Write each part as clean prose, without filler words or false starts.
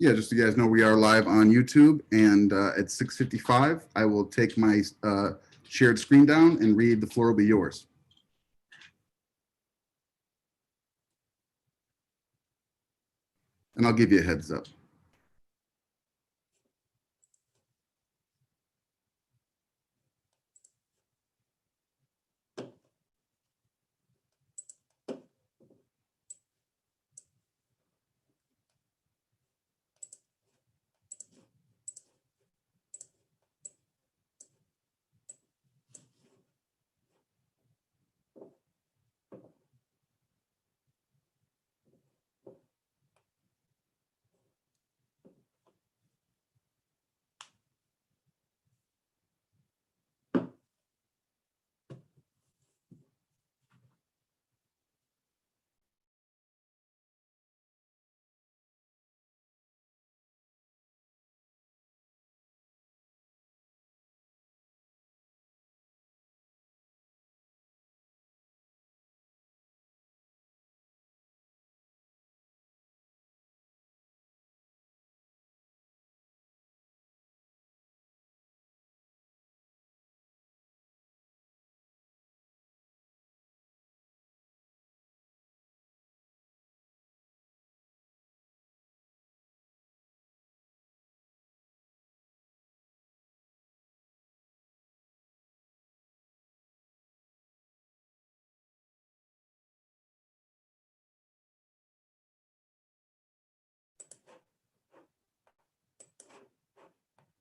Yeah, just so you guys know, we are live on YouTube, and at 6:55, I will take my shared screen down and read. The floor will be yours. And I'll give you a heads up.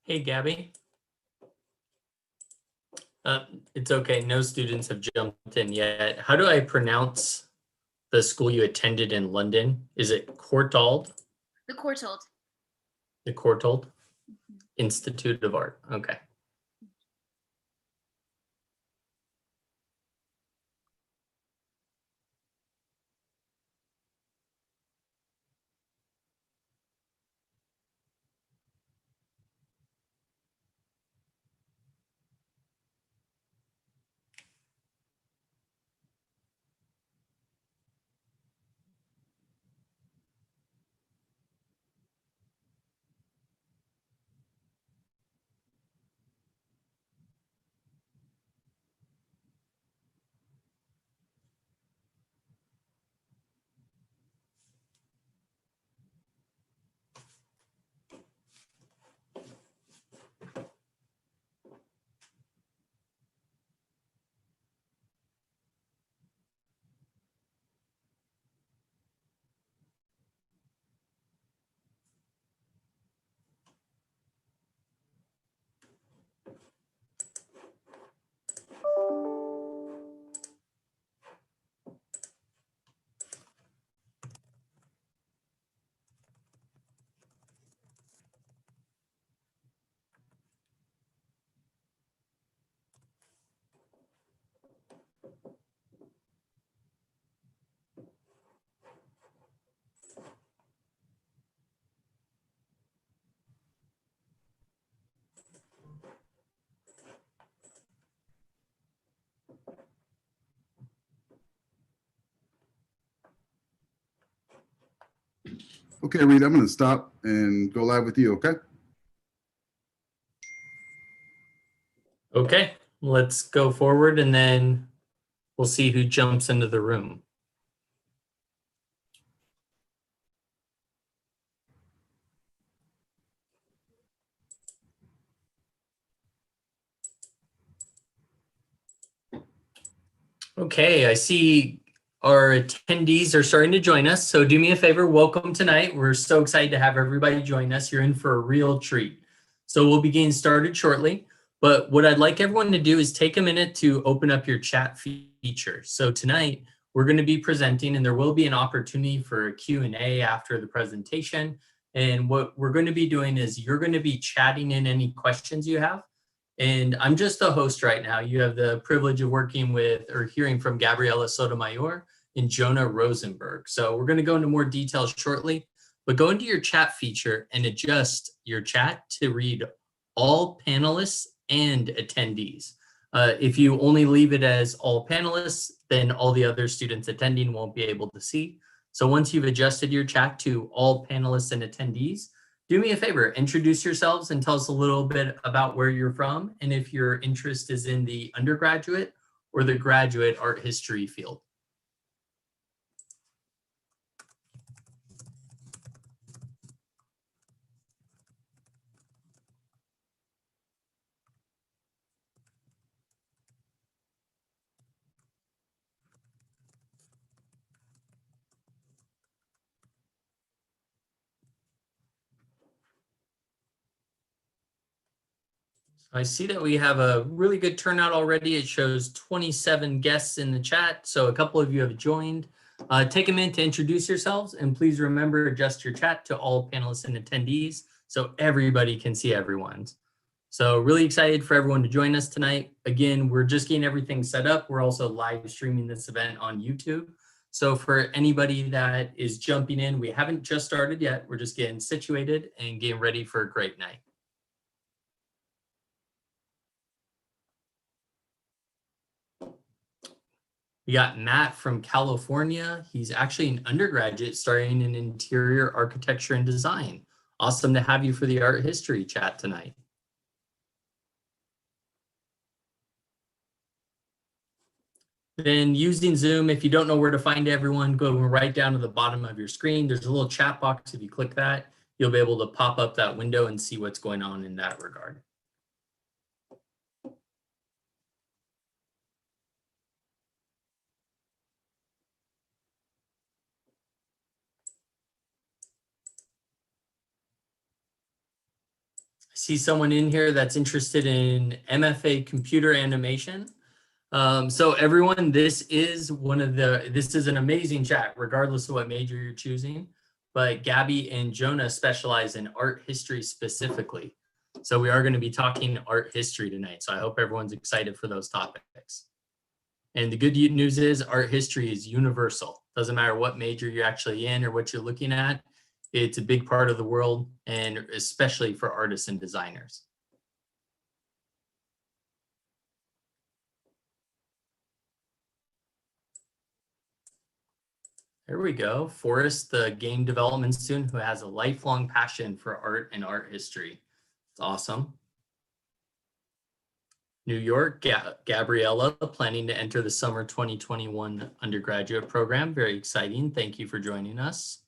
Hey, Gabby. It's okay. No students have jumped in yet. How do I pronounce the school you attended in London? Is it Courtauld? The Courtauld. The Courtauld Institute of Art. Okay. Okay, Reed, I'm going to stop and go live with you, okay? Okay, let's go forward and then we'll see who jumps into the room. Okay, I see our attendees are starting to join us. So do me a favor, welcome tonight. We're so excited to have everybody join us. You're in for a real treat. So we'll be getting started shortly. But what I'd like everyone to do is take a minute to open up your chat feature. So tonight we're going to be presenting and there will be an opportunity for a Q&A after the presentation. And what we're going to be doing is you're going to be chatting in any questions you have. And I'm just the host right now. You have the privilege of working with or hearing from Gabriela Sotomayor and Jonah Rosenberg. So we're going to go into more details shortly, but go into your chat feature and adjust your chat to read all panelists and attendees. If you only leave it as all panelists, then all the other students attending won't be able to see. So once you've adjusted your chat to all panelists and attendees, do me a favor, introduce yourselves and tell us a little bit about where you're from and if your interest is in the undergraduate or the graduate art history field. I see that we have a really good turnout already. It shows 27 guests in the chat, so a couple of you have joined. Take a minute to introduce yourselves, and please remember, adjust your chat to all panelists and attendees so everybody can see everyone's. So really excited for everyone to join us tonight. Again, we're just getting everything set up. We're also live streaming this event on YouTube. So for anybody that is jumping in, we haven't just started yet. We're just getting situated and getting ready for a great night. We got Matt from California. He's actually an undergraduate studying in interior architecture and design. Awesome to have you for the art history chat tonight. Then using Zoom, if you don't know where to find everyone, go right down to the bottom of your screen. There's a little chat box. If you click that, you'll be able to pop up that window and see what's going on in that regard. I see someone in here that's interested in MFA computer animation. So everyone, this is an amazing chat, regardless of what major you're choosing. But Gabby and Jonah specialize in art history specifically. So we are going to be talking art history tonight. So I hope everyone's excited for those topics. And the good news is art history is universal. Doesn't matter what major you're actually in or what you're looking at. It's a big part of the world, and especially for artists and designers. There we go. Forrest, the game development student who has a lifelong passion for art and art history. It's awesome. New York, Gabriella, planning to enter the summer 2021 undergraduate program. Very exciting. Thank you for joining us.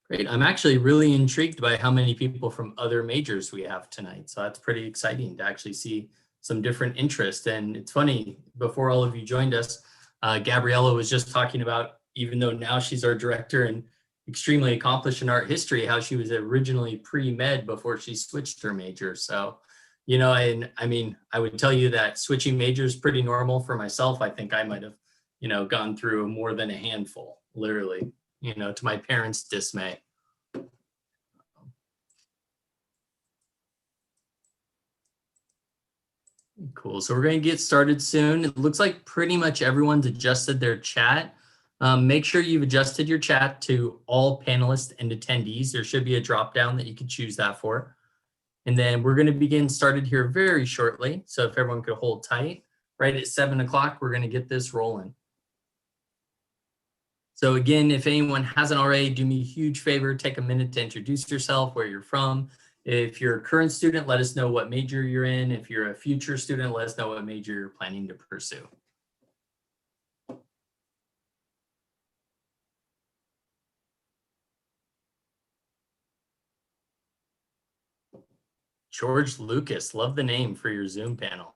Great. I'm actually really intrigued by how many people from other majors we have tonight. So that's pretty exciting to actually see some different interest. And it's funny, before all of you joined us, Gabriella was just talking about, even though now she's our director and extremely accomplished in art history, how she was originally pre-med before she switched her major. So, you know, and I mean, I would tell you that switching majors is pretty normal for myself. I think I might have, you know, gone through more than a handful, literally, you know, to my parents' dismay. Cool. So we're going to get started soon. It looks like pretty much everyone's adjusted their chat. Make sure you've adjusted your chat to all panelists and attendees. There should be a drop down that you can choose that for. And then we're going to begin started here very shortly. So if everyone could hold tight, right at 7 o'clock, we're going to get this rolling. So again, if anyone hasn't already, do me a huge favor, take a minute to introduce yourself, where you're from. If you're a current student, let us know what major you're in. If you're a future student, let us know what major you're planning to pursue. George Lucas, love the name for your Zoom panel.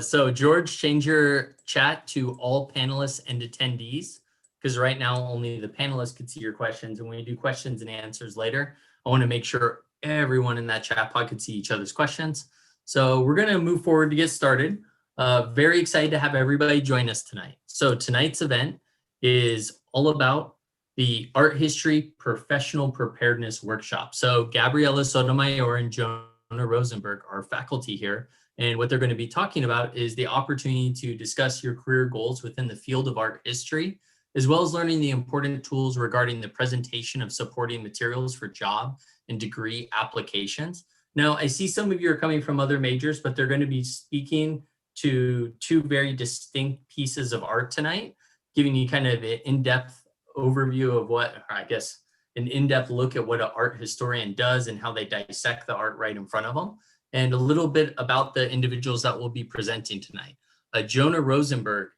So George, change your chat to all panelists and attendees, because right now only the panelists can see your questions. And when we do questions and answers later, I want to make sure everyone in that chat pod can see each other's questions. So we're going to move forward to get started. Very excited to have everybody join us tonight. So tonight's event is all about the Art History Professional Preparedness Workshop. So Gabriella Sotomayor and Jonah Rosenberg are faculty here. And what they're going to be talking about is the opportunity to discuss your career goals within the field of art history, as well as learning the important tools regarding the presentation of supporting materials for job and degree applications. Now, I see some of you are coming from other majors, but they're going to be speaking to two very distinct pieces of art tonight, giving you kind of an in-depth overview of what, or I guess, an in-depth look at what an art historian does and how they dissect the art right in front of them, and a little bit about the individuals that will be presenting tonight. Jonah Rosenberg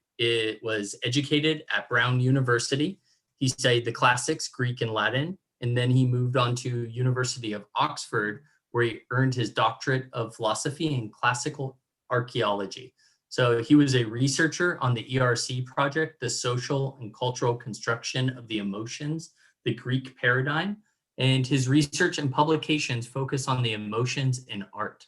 was educated at Brown University. He studied the classics, Greek and Latin, and then he moved on to University of Oxford, where he earned his doctorate of philosophy in classical archaeology. So he was a researcher on the ERC project, the social and cultural construction of the emotions, the Greek paradigm, and his research and publications focus on the emotions in art,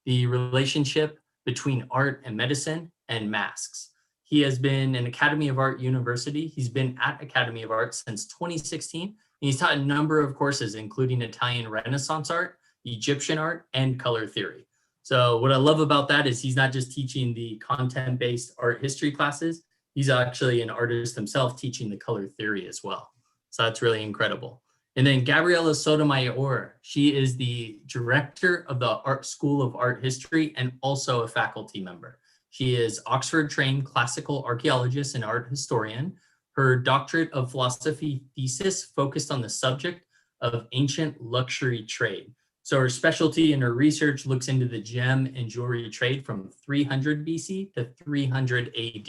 the relationship between art and medicine and masks. He has been an Academy of Art university. He's been at Academy of Art since 2016. And he's taught a number of courses, including Italian Renaissance art, Egyptian art, and color theory. So what I love about that is he's not just teaching the content-based art history classes, he's actually an artist himself teaching the color theory as well. So that's really incredible. And then Gabriela Sotomayor, she is the director of the Art School of Art History and also a faculty member. She is Oxford-trained classical archaeologist and art historian. Her doctorate of philosophy thesis focused on the subject of ancient luxury trade. So her specialty in her research looks into the gem and jewelry trade from 300 BC to 300 AD.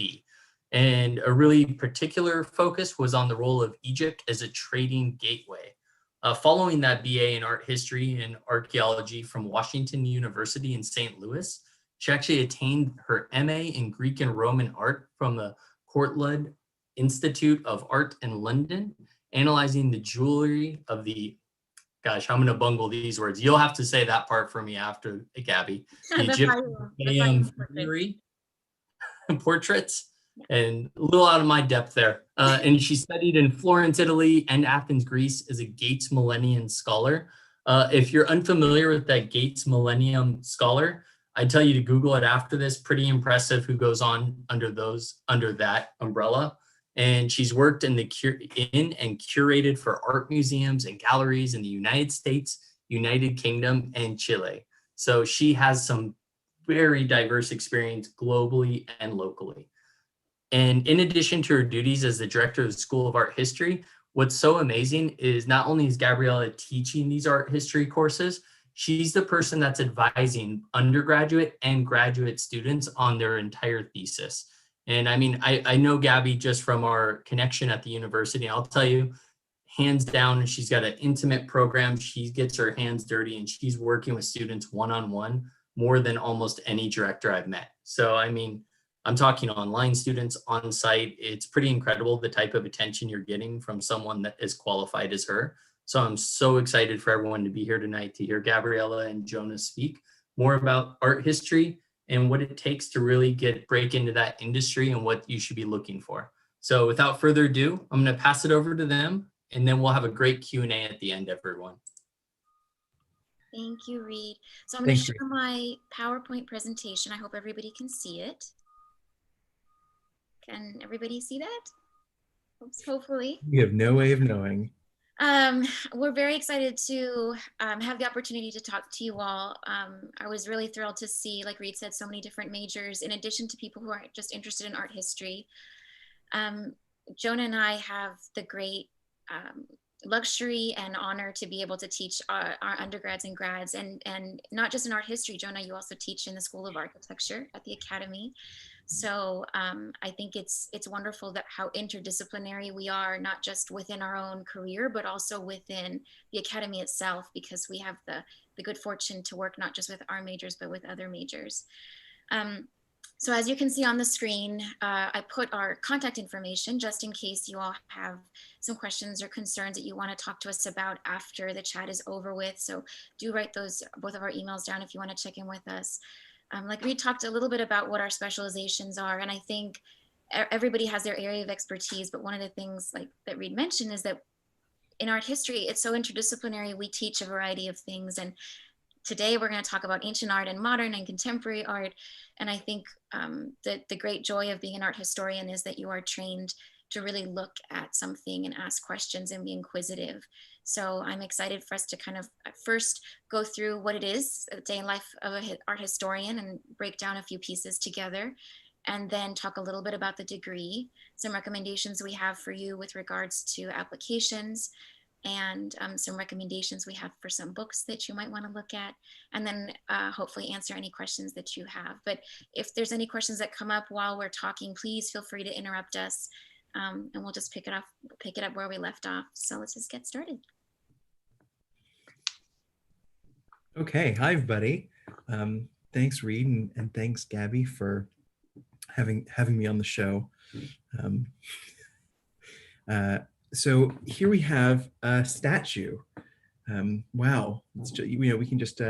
And a really particular focus was on the role of Egypt as a trading gateway. Following that BA in art history and archaeology from Washington University in St. Louis, she actually attained her MA in Greek and Roman art from the Courtauld Institute of Art in London, analyzing the jewelry of the, gosh, I'm going to bungle these words. You'll have to say that part for me after, Gabby. The Egyptian portraits, and a little out of my depth there. And she studied in Florence, Italy, and Athens, Greece as a Gates Millennium Scholar. If you're unfamiliar with that Gates Millennium Scholar, I tell you to Google it after this. Pretty impressive who goes on under that umbrella. And she's worked in and curated for art museums and galleries in the United States, United Kingdom, and Chile. So she has some very diverse experience globally and locally. And in addition to her duties as the director of the School of Art History, what's so amazing is not only is Gabriela teaching these art history courses, she's the person that's advising undergraduate and graduate students on their entire thesis. And I mean, I know Gabby just from our connection at the university. I'll tell you, hands down, she's got an intimate program. She gets her hands dirty and she's working with students one-on-one more than almost any director I've met. So, I mean, I'm talking online students on site. It's pretty incredible the type of attention you're getting from someone that is qualified as her. So I'm so excited for everyone to be here tonight to hear Gabriela and Jonah speak more about art history and what it takes to really break into that industry and what you should be looking for. So without further ado, I'm going to pass it over to them, and then we'll have a great Q&A at the end, everyone. Thank you, Reed. So I'm going to share my PowerPoint presentation. I hope everybody can see it. Can everybody see that? Hopefully. We have no way of knowing. We're very excited to have the opportunity to talk to you all. I was really thrilled to see, like Reed said, so many different majors, in addition to people who are just interested in art history. Jonah and I have the great luxury and honor to be able to teach our undergrads and grads, and not just in art history. Jonah, you also teach in the School of Architecture at the Academy. So I think it's wonderful that how interdisciplinary we are, not just within our own career, but also within the Academy itself, because we have the good fortune to work not just with our majors, but with other majors. So as you can see on the screen, I put our contact information just in case you all have some questions or concerns that you want to talk to us about after the chat is over with. So do write both of our emails down if you want to check in with us. Like Reed talked a little bit about what our specializations are, and I think everybody has their area of expertise, but one of the things like that Reed mentioned is that in art history, it's so interdisciplinary. We teach a variety of things, and today we're going to talk about ancient art and modern and contemporary art. And I think that the great joy of being an art historian is that you are trained to really look at something and ask questions and be inquisitive. So I'm excited for us to kind of first go through what it is, a day in life of an art historian, and break down a few pieces together, and then talk a little bit about the degree, some recommendations we have for you with regards to applications, and some recommendations we have for some books that you might want to look at, and then hopefully answer any questions that you have. But if there's any questions that come up while we're talking, please feel free to interrupt us, and we'll just pick it up where we left off. So let's just get started. Okay, hi everybody. Thanks Reed and thanks Gabby for having me on the show. So here we have a statue. Wow, we can just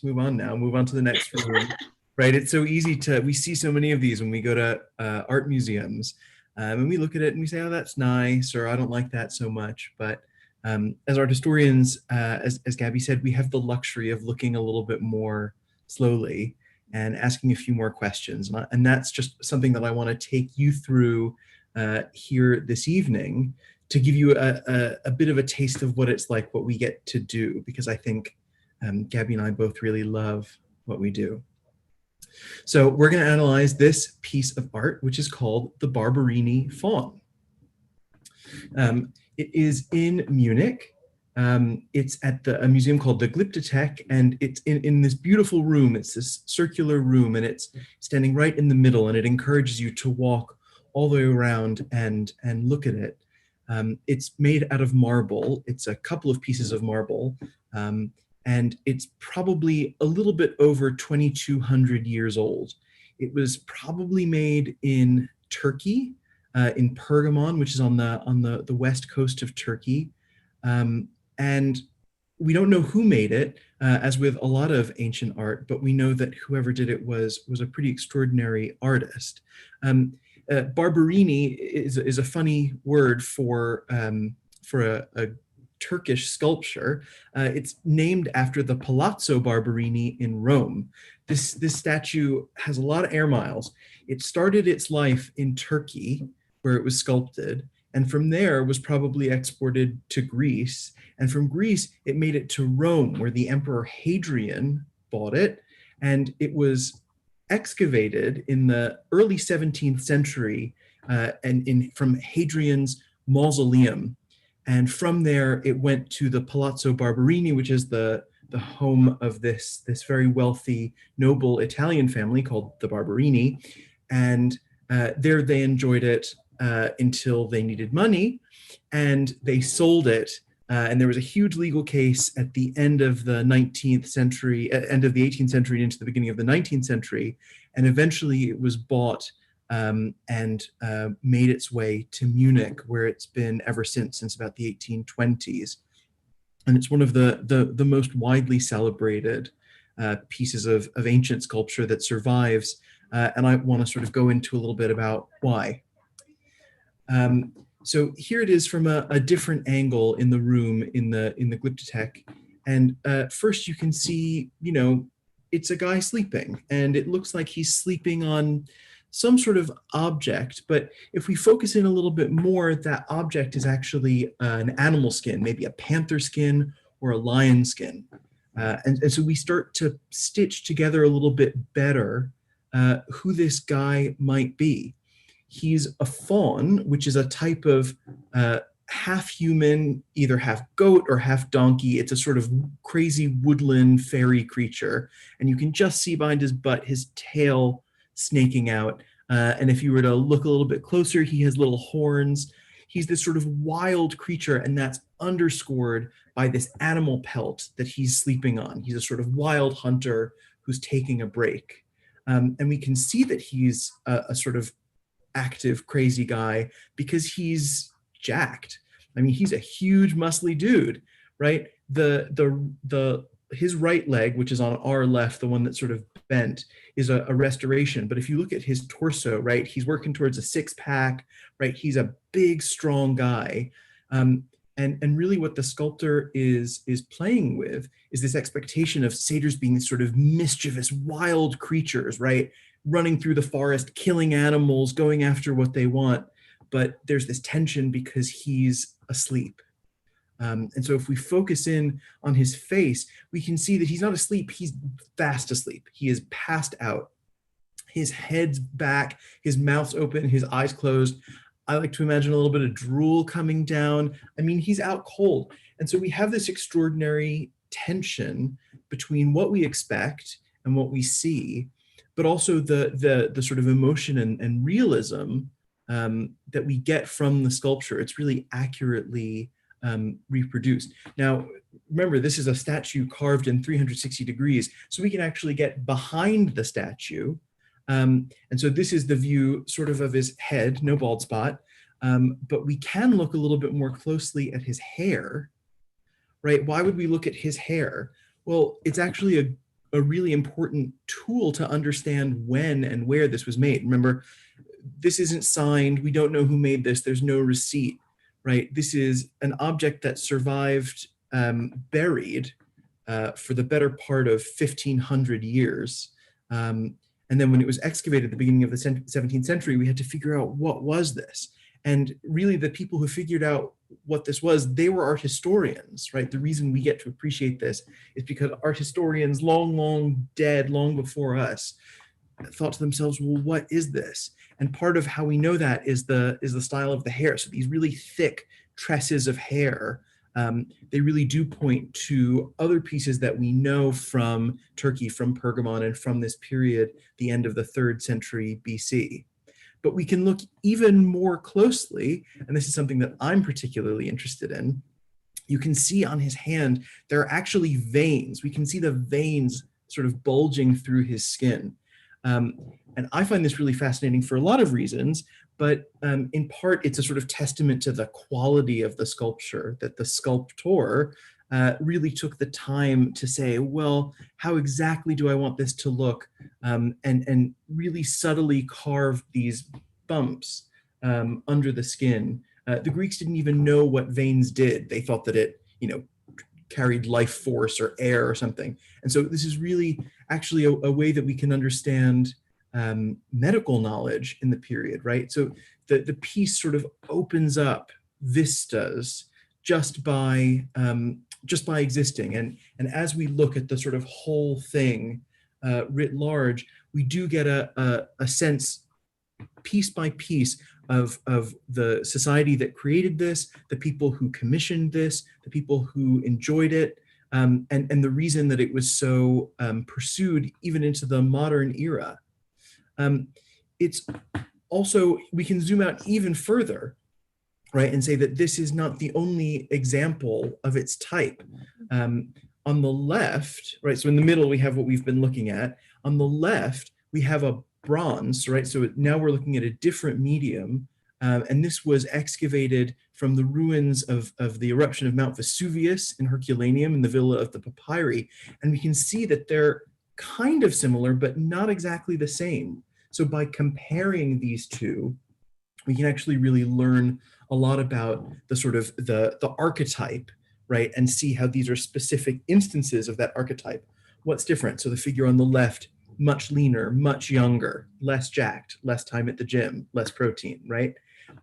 move on now. Move on to the next room. Right, it's so easy we see so many of these when we go to art museums, and we look at it and we say, oh, that's nice, or I don't like that so much. But as art historians, as Gabby said, we have the luxury of looking a little bit more slowly and asking a few more questions. And that's just something that I want to take you through here this evening, to give you a bit of a taste of what it's like, what we get to do, because I think Gabby and I both really love what we do. So we're going to analyze this piece of art, which is called the Barbarini Faun. It is in Munich. It's at a museum called the Glyptothek, and it's in this beautiful room. It's this circular room, and it's standing right in the middle, and it encourages you to walk all the way around and look at it. It's made out of marble. It's a couple of pieces of marble, and it's probably a little bit over 2,200 years old. It was probably made in Turkey, in Pergamon, which is on the west coast of Turkey. And we don't know who made it, as with a lot of ancient art, but we know that whoever did it was a pretty extraordinary artist. Barbarini is a funny word for a Turkish sculpture. It's named after the Palazzo Barbarini in Rome. This statue has a lot of air miles. It started its life in Turkey, where it was sculpted, and from there was probably exported to Greece. And from Greece, it made it to Rome, where the Emperor Hadrian bought it, and it was excavated in the early 17th century from Hadrian's mausoleum. And from there, it went to the Palazzo Barbarini, which is the home of this very wealthy, noble Italian family called the Barbarini. And there they enjoyed it until they needed money, and they sold it. And there was a huge legal case at the end of the 19th century, end of the 18th century into the beginning of the 19th century. And eventually it was bought and made its way to Munich, where it's been ever since about the 1820s. And it's one of the most widely celebrated pieces of ancient sculpture that survives. And I want to sort of go into a little bit about why. So here it is from a different angle in the room in the Glyptothek. And first you can see, it's a guy sleeping, and it looks like he's sleeping on some sort of object. But if we focus in a little bit more, that object is actually an animal skin, maybe a panther skin or a lion skin. And so we start to stitch together a little bit better who this guy might be. He's a faun, which is a type of half human, either half goat or half donkey. It's a sort of crazy woodland fairy creature. And you can just see behind his butt, his tail snaking out. And if you were to look a little bit closer, he has little horns. He's this sort of wild creature, and that's underscored by this animal pelt that he's sleeping on. He's a sort of wild hunter who's taking a break. And we can see that he's a sort of active, crazy guy because he's jacked. I mean, he's a huge, muscly dude, right? His right leg, which is on our left, the one that's sort of bent, is a restoration. But if you look at his torso, right, he's working towards a six-pack, right? He's a big, strong guy. And really what the sculptor is playing with is this expectation of satyrs being these sort of mischievous, wild creatures, right? Running through the forest, killing animals, going after what they want. But there's this tension because he's asleep. And so if we focus in on his face, we can see that he's not asleep, he's fast asleep. He is passed out. His head's back, his mouth's open, his eyes closed. I like to imagine a little bit of drool coming down. I mean, he's out cold. And so we have this extraordinary tension between what we expect and what we see, but also the sort of emotion and realism that we get from the sculpture. It's really accurately reproduced. Now, remember, this is a statue carved in 360 degrees, so we can actually get behind the statue. And so this is the view sort of his head, no bald spot, but we can look a little bit more closely at his hair, right? Why would we look at his hair? Well, it's actually a really important tool to understand when and where this was made. Remember, this isn't signed. We don't know who made this. There's no receipt, right? This is an object that survived buried for the better part of 1,500 years. And then when it was excavated at the beginning of the 17th century, we had to figure out what was this. And really the people who figured out what this was, they were art historians, right? The reason we get to appreciate this is because art historians long dead, long before us, thought to themselves, well, what is this? And part of how we know that is the style of the hair. So these really thick tresses of hair, they really do point to other pieces that we know from Turkey, from Pergamon, and from this period, the end of the 3rd century BC. But we can look even more closely, and this is something that I'm particularly interested in. You can see on his hand, there are actually veins. We can see the veins sort of bulging through his skin. And I find this really fascinating for a lot of reasons, but in part, it's a sort of testament to the quality of the sculpture, that the sculptor really took the time to say, well, how exactly do I want this to look? And really subtly carved these bumps under the skin. The Greeks didn't even know what veins did. They thought that it, carried life force or air or something. And so this is really actually a way that we can understand medical knowledge in the period, right? So the piece sort of opens up vistas just by existing. And as we look at the sort of whole thing writ large, we do get a sense piece by piece of the society that created this, the people who commissioned this, the people who enjoyed it, and the reason that it was so pursued even into the modern era. It's also, we can zoom out even further, right, and say that this is not the only example of its type. On the left, right, so in the middle we have what we've been looking at. On the left, we have a bronze, right? So now we're looking at a different medium, and this was excavated from the ruins of the eruption of Mount Vesuvius in Herculaneum in the Villa of the Papyri, and we can see that they're kind of similar, but not exactly the same. So by comparing these two, we can actually really learn a lot about the sort of the archetype, right? And see how these are specific instances of that archetype. What's different? So the figure on the left, much leaner, much younger, less jacked, less time at the gym, less protein, right?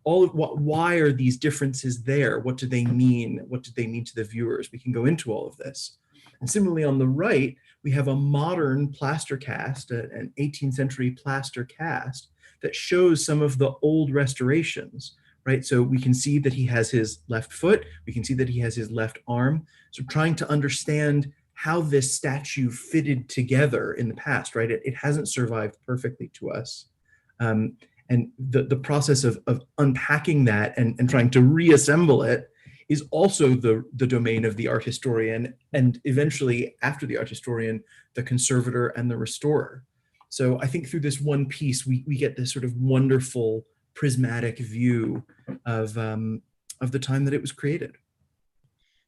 All of why are these differences there? What do they mean? What do they mean to the viewers? We can go into all of this. And similarly on the right, we have a modern plaster cast, an 18th century plaster cast that shows some of the old restorations, right? So we can see that he has his left foot, we can see that he has his left arm. So trying to understand how this statue fitted together in the past, right? It hasn't survived perfectly to us. And the process of unpacking that and trying to reassemble it is also the domain of the art historian, and eventually after the art historian, the conservator and the restorer. So I think through this one piece, we get this sort of wonderful prismatic view of the time that it was created.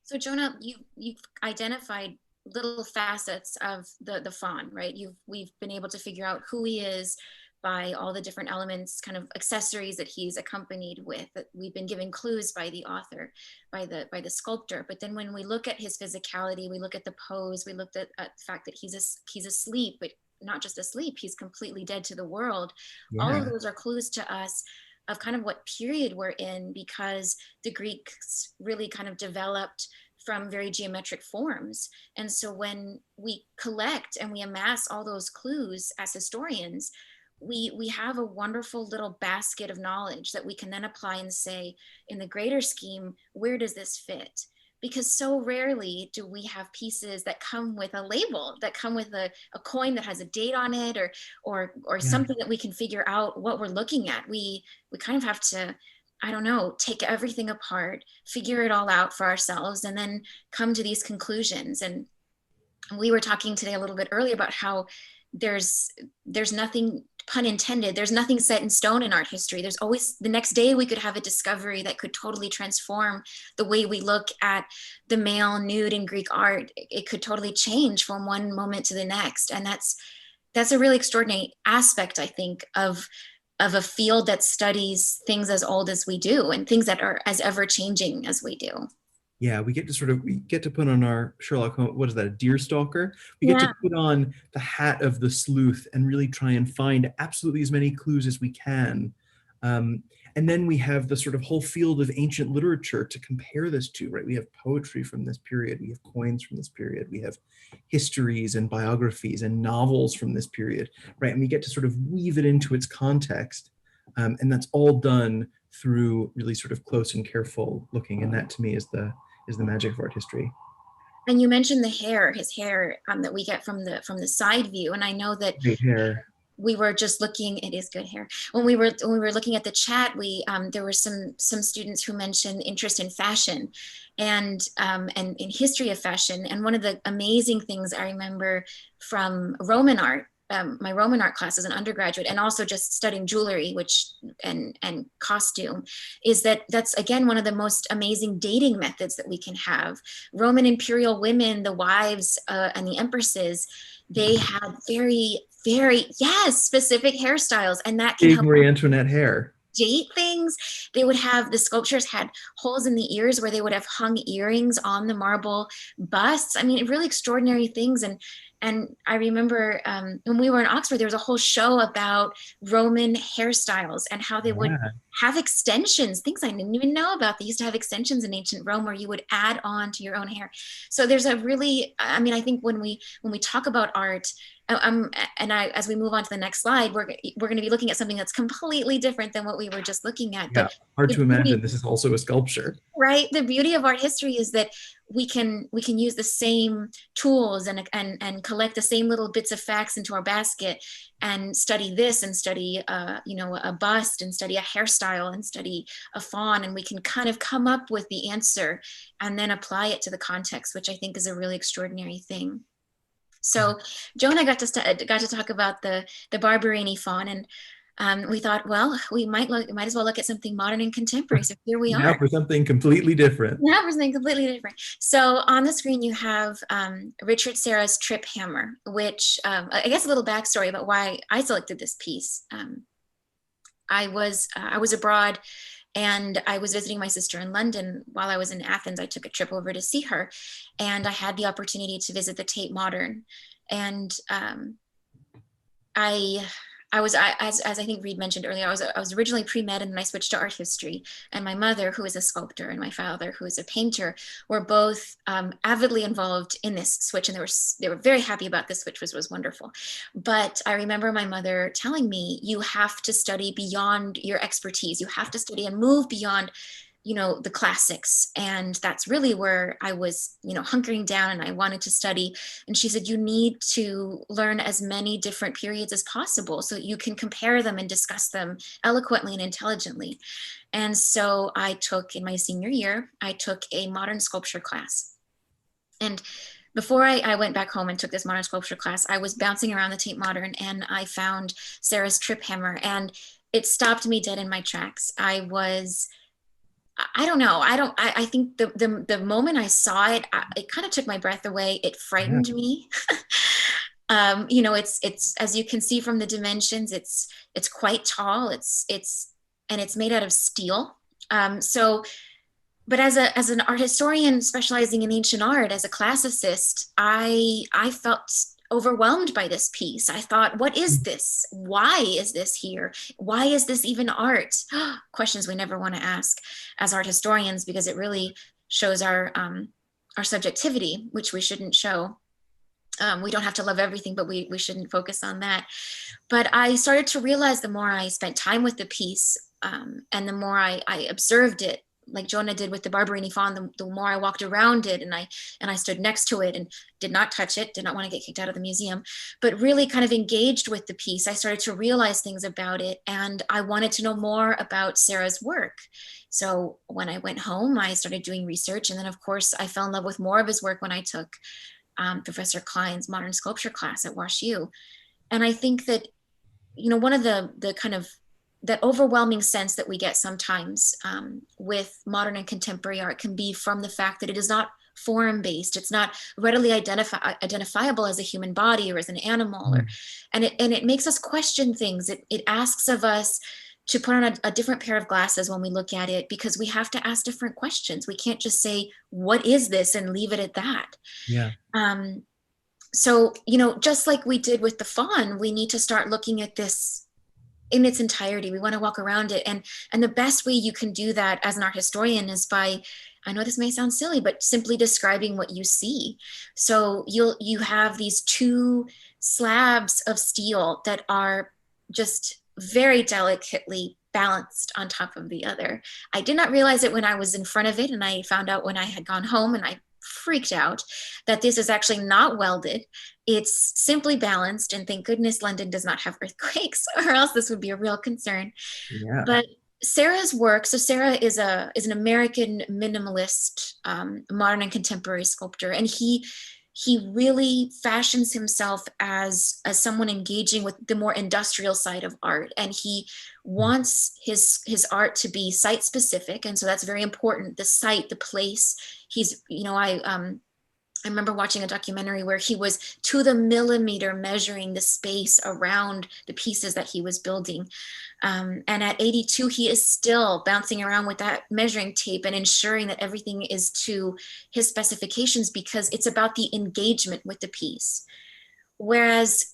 So Jonah, you've identified little facets of the faun, right? We've been able to figure out who he is by all the different elements, kind of accessories that he's accompanied with, that we've been given clues by the author, by the sculptor. But then when we look at his physicality, we look at the pose, we looked at the fact that he's asleep, but not just asleep, he's completely dead to the world. Yeah. All of those are clues to us of kind of what period we're in, because the Greeks really kind of developed from very geometric forms. And so when we collect and we amass all those clues as historians, we have a wonderful little basket of knowledge that we can then apply and say, in the greater scheme, where does this fit? because so rarely do we have pieces that come with a label, that come with a coin that has a date on it, or something that we can figure out what we're looking at. We kind of have to, I don't know, take everything apart, figure it all out for ourselves, and then come to these conclusions. And we were talking today a little bit earlier about how there's nothing, pun intended, there's nothing set in stone in art history. There's always, the next day we could have a discovery that could totally transform the way we look at the male nude in Greek art. It could totally change from one moment to the next. And that's a really extraordinary aspect, I think, of a field that studies things as old as we do, and things that are as ever changing as we do. Yeah, we get to put on our Sherlock Holmes, what is that, a deer stalker? We get to put on the hat of the sleuth and really try and find absolutely as many clues as we can. And then we have the sort of whole field of ancient literature to compare this to, right? We have poetry from this period, we have coins from this period, we have histories and biographies and novels from this period, right? And we get to sort of weave it into its context. And that's all done through really sort of close and careful looking. And that to me is the magic of art history. And you mentioned his hair that we get from the side view. And I know that great hair. We were just looking, it is good hair. When we were looking at the chat, there were some students who mentioned interest in fashion and in history of fashion. And one of the amazing things I remember from Roman art, my Roman art class as an undergraduate, and also just studying jewelry, and costume, is that's again one of the most amazing dating methods that we can have. Roman imperial women, the wives and the empresses, they had very, very, specific hairstyles, and that can help Marie Antoinette hair. Date things. They would have, the sculptures had holes in the ears where they would have hung earrings on the marble busts. I mean, really extraordinary things. And I remember when we were in Oxford, there was a whole show about Roman hairstyles and how they would have extensions, things I didn't even know about. They used to have extensions in ancient Rome where you would add on to your own hair. So there's a really, I mean, I think when we talk about art, as we move on to the next slide, we're going to be looking at something that's completely different than what we were just looking at. Yeah, hard to imagine this is also a sculpture. Right. The beauty of art history is that we can use the same tools and collect the same little bits of facts into our basket and study this and study a bust and study a hairstyle and study a faun, and we can kind of come up with the answer and then apply it to the context, which I think is a really extraordinary thing. So Joe and I got to talk about the Barbarini faun, and we thought, well, we might as well look at something modern and contemporary. So here we are. Now for something completely different. So on the screen you have Richard Serra's Trip Hammer, which I guess a little backstory about why I selected this piece. I was abroad, and I was visiting my sister in London. While I was in Athens, I took a trip over to see her, and I had the opportunity to visit the Tate Modern. And as I think Reed mentioned earlier, I was originally pre-med, and then I switched to art history. And my mother, who is a sculptor, and my father, who is a painter, were both avidly involved in this switch, and they were very happy about this switch, which was wonderful. But I remember my mother telling me, you have to study beyond your expertise. You have to study and move beyond the classics. And that's really where I was, hunkering down, and I wanted to study. And she said, you need to learn as many different periods as possible so that you can compare them and discuss them eloquently and intelligently. And so in my senior year, I took a modern sculpture class. And before I went back home and took this modern sculpture class, I was bouncing around the Tate Modern, and I found Serra's Trip Hammer, and it stopped me dead in my tracks. I don't know. I think the moment I saw it, it kind of took my breath away. It frightened me. It's as you can see from the dimensions, it's quite tall. It's made out of steel. But as an art historian specializing in ancient art, as a classicist, I felt overwhelmed by this piece. I thought, what is this? Why is this here? Why is this even art? Questions we never want to ask as art historians, because it really shows our subjectivity, which we shouldn't show. We don't have to love everything, but we shouldn't focus on that. But I started to realize, the more I spent time with the piece, and the more I observed it, like Jonah did with the Barbarini fawn, the more I walked around it and I stood next to it and did not touch it, did not want to get kicked out of the museum, but really kind of engaged with the piece, I started to realize things about it, and I wanted to know more about Sarah's work. So when I went home, I started doing research, and then of course I fell in love with more of his work when I took Professor Klein's modern sculpture class at WashU. And I think that, you know, one of the kind of that overwhelming sense that we get sometimes with modern and contemporary art can be from the fact that it is not form-based. It's not readily identifiable as a human body or as an animal, and it makes us question things. It asks of us to put on a different pair of glasses when we look at it, because we have to ask different questions. We can't just say, what is this, and leave it at that. Yeah. So, you know, just like we did with the fawn, we need to start looking at this in its entirety. We want to walk around it. And the best way you can do that as an art historian is by, I know this may sound silly, but simply describing what you see. So you have these two slabs of steel that are just very delicately balanced on top of the other. I did not realize it when I was in front of it, and I found out when I had gone home, and I freaked out that this is actually not welded. It's simply balanced, and thank goodness London does not have earthquakes, or else this would be a real concern. Yeah. But Sarah's work, so Sarah is an American minimalist, modern and contemporary sculptor, and he really fashions himself as someone engaging with the more industrial side of art, and he wants his art to be site specific, and so that's very important. The site, the place. He's, you know, I remember watching a documentary where he was to the millimeter measuring the space around the pieces that he was building. And at 82, he is still bouncing around with that measuring tape and ensuring that everything is to his specifications, because it's about the engagement with the piece. Whereas,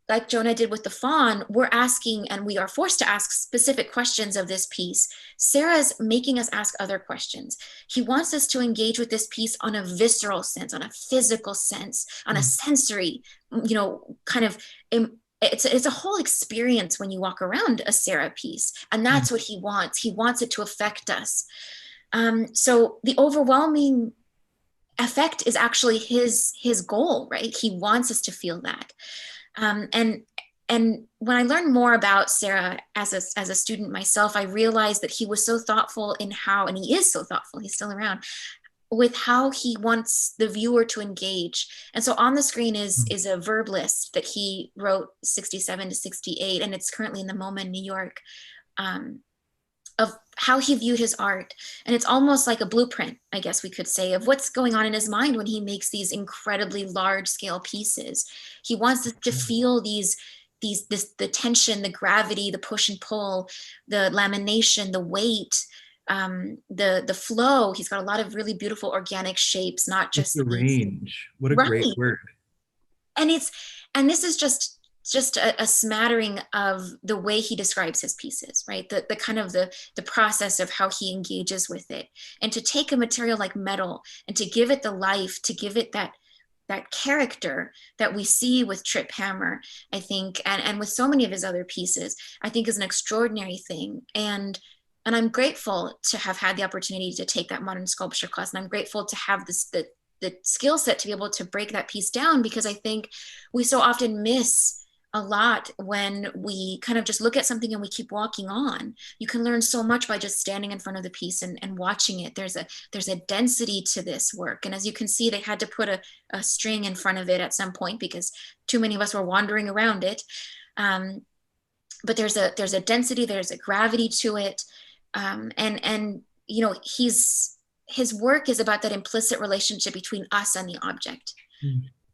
like Jonah did with the fawn, we're asking, and we are forced to ask specific questions of this piece. Sarah's making us ask other questions. He wants us to engage with this piece on a visceral sense, on a physical sense, on a sensory, you know, kind of, it's a whole experience when you walk around a Sarah piece. And that's what he wants. He wants it to affect us. So the overwhelming effect is actually his goal, right? He wants us to feel that. And when I learned more about Sarah as a student myself, I realized that he was so thoughtful in how, and he is so thoughtful, he's still around, with how he wants the viewer to engage. And so on the screen is a verb list that he wrote 67 to 68, and it's currently in the MoMA in New York, of how he viewed his art. And it's almost like a blueprint, I guess we could say, of what's going on in his mind when he makes these incredibly large scale pieces. He wants us to feel the tension, the gravity, the push and pull, the lamination, the weight, the flow. He's got a lot of really beautiful organic shapes, not just the range. What a great word. And this is just a smattering of the way he describes his pieces, right? The kind of the process of how he engages with it, and to take a material like metal and to give it the life, to give it that character that we see with Trip Hammer, I think, and with so many of his other pieces, I think is an extraordinary thing. And I'm grateful to have had the opportunity to take that modern sculpture class, and I'm grateful to have the skill set to be able to break that piece down, because I think we so often miss a lot when we kind of just look at something and we keep walking on. You can learn so much by just standing in front of the piece and watching it. There's a density to this work. And as you can see, they had to put a string in front of it at some point because too many of us were wandering around it. But there's a density, there's a gravity to it. And you know, his work is about that implicit relationship between us and the object.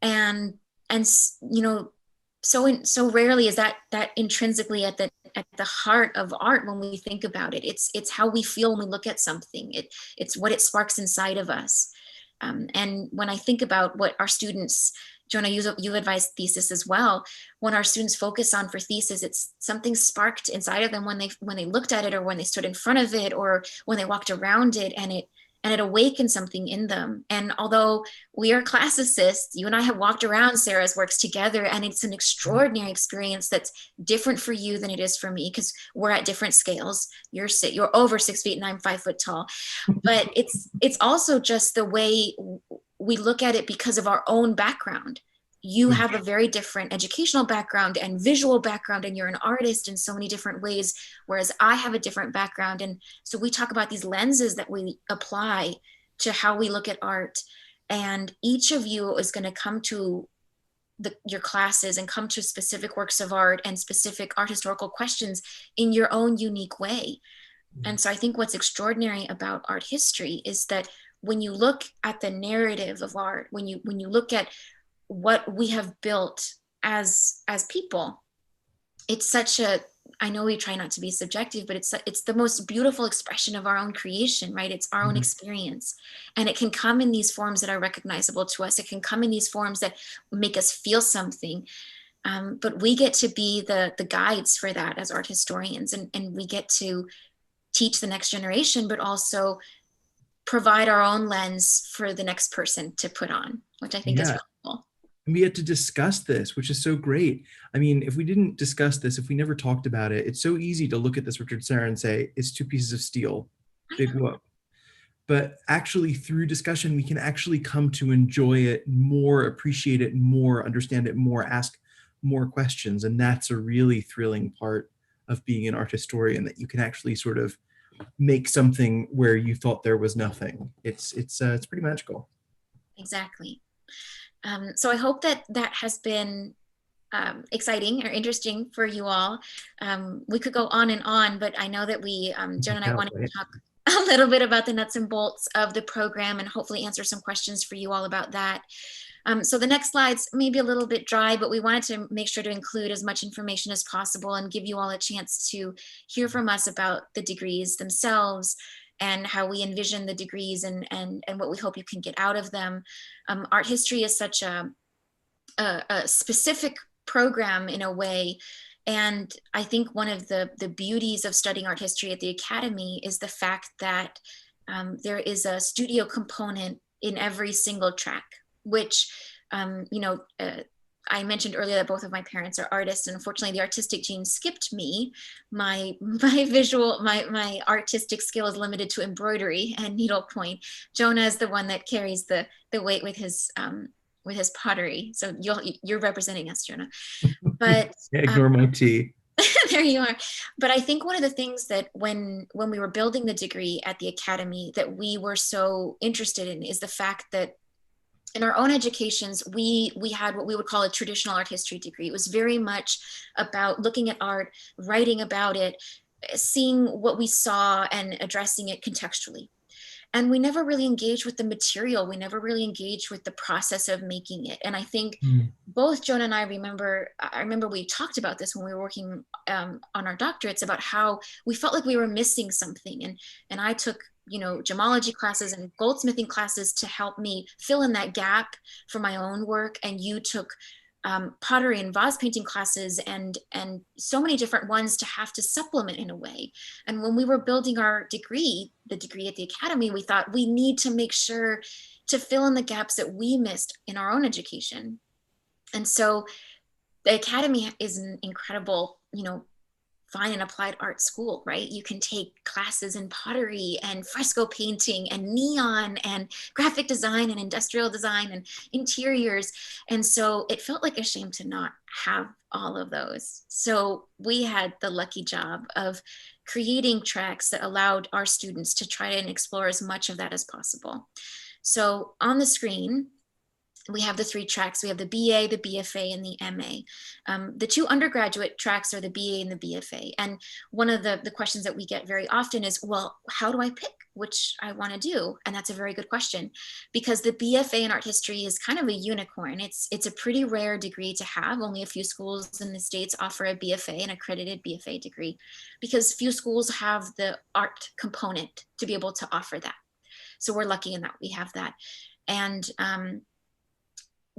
And you know, so rarely is that intrinsically at the heart of art when we think about it. It's how we feel when we look at something. It's what it sparks inside of us. And when I think about what our students, Jonah, you advised thesis as well. When our students focus on for thesis, it's something sparked inside of them when they looked at it, or when they stood in front of it, or when they walked around it, and and it awakens something in them. And although we are classicists, you and I have walked around Sarah's works together, and it's an extraordinary experience that's different for you than it is for me, because we're at different scales. You're over 6 feet and I'm 5 foot tall. But it's also just the way we look at it because of our own background. You have a very different educational background and visual background, and you're an artist in so many different ways, whereas I have a different background. And so we talk about these lenses that we apply to how we look at art. And each of you is going to come to your classes and come to specific works of art and specific art historical questions in your own unique way. And so I think what's extraordinary about art history is that when you look at the narrative of art, when you look at what we have built as people, it's such a, I know we try not to be subjective, but it's the most beautiful expression of our own creation, right? It's our own experience. And it can come in these forms that are recognizable to us. It can come in these forms that make us feel something. But we get to be the guides for that as art historians, and we get to teach the next generation, but also provide our own lens for the next person to put on, which I think is really cool. And we had to discuss this, which is so great. I mean, if we didn't discuss this, if we never talked about it, it's so easy to look at this, Richard, Sarah, and say, it's 2 pieces of steel, big whoop. But actually through discussion, we can actually come to enjoy it more, appreciate it more, understand it more, ask more questions. And that's a really thrilling part of being an art historian, that you can actually sort of make something where you thought there was nothing. It's pretty magical. Exactly. So I hope that has been exciting or interesting for you all. We could go on and on, but I know that Joan and I wanted to talk a little bit about the nuts and bolts of the program and hopefully answer some questions for you all about that. So the next slides may be a little bit dry, but we wanted to make sure to include as much information as possible and give you all a chance to hear from us about the degrees themselves and how we envision the degrees and what we hope you can get out of them. Art history is such a specific program in a way. And I think one of the beauties of studying art history at the Academy is the fact that there is a studio component in every single track, which, I mentioned earlier that both of my parents are artists, and unfortunately the artistic gene skipped me. My artistic skill is limited to embroidery and needlepoint. Jonah is the one that carries the weight with his pottery. So you're representing us, Jonah. But ignore my tea. There you are. But I think one of the things that when we were building the degree at the Academy that we were so interested in is the fact that in our own educations, we had what we would call a traditional art history degree. It was very much about looking at art, writing about it, seeing what we saw and addressing it contextually. And we never really engaged with the material. We never really engaged with the process of making it. And I think both Jonah and I remember we talked about this when we were working on our doctorates about how we felt like we were missing something. And I took gemology classes and goldsmithing classes to help me fill in that gap for my own work. And you took pottery and vase painting classes and so many different ones to have to supplement in a way. And when we were building our degree, the degree at the Academy, we thought we need to make sure to fill in the gaps that we missed in our own education. And so the Academy is an incredible, fine and applied art school, right? You can take classes in pottery and fresco painting and neon and graphic design and industrial design and interiors. And so it felt like a shame to not have all of those. So we had the lucky job of creating tracks that allowed our students to try and explore as much of that as possible. So on the screen, we have the 3 tracks. We have the BA, the BFA, and the MA. The 2 undergraduate tracks are the BA and the BFA. And one of the questions that we get very often is, well, how do I pick which I want to do? And that's a very good question, because the BFA in art history is kind of a unicorn. It's a pretty rare degree to have. Only a few schools in the States offer a BFA, an accredited BFA degree, because few schools have the art component to be able to offer that. So we're lucky in that we have that. And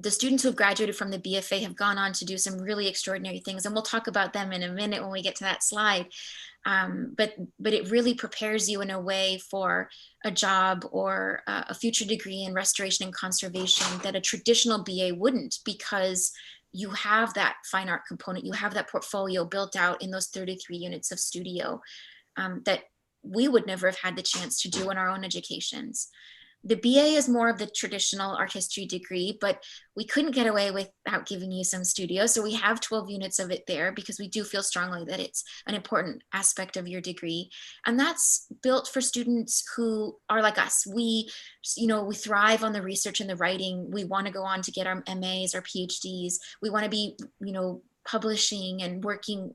the students who have graduated from the BFA have gone on to do some really extraordinary things, and we'll talk about them in a minute when we get to that slide. But it really prepares you in a way for a job or a future degree in restoration and conservation that a traditional BA wouldn't, because you have that fine art component, you have that portfolio built out in those 33 units of studio that we would never have had the chance to do in our own educations. The BA is more of the traditional art history degree, but we couldn't get away without giving you some studio. So we have 12 units of it there because we do feel strongly that it's an important aspect of your degree. And that's built for students who are like us. We thrive on the research and the writing. We want to go on to get our MAs or PhDs. We want to be, publishing and working,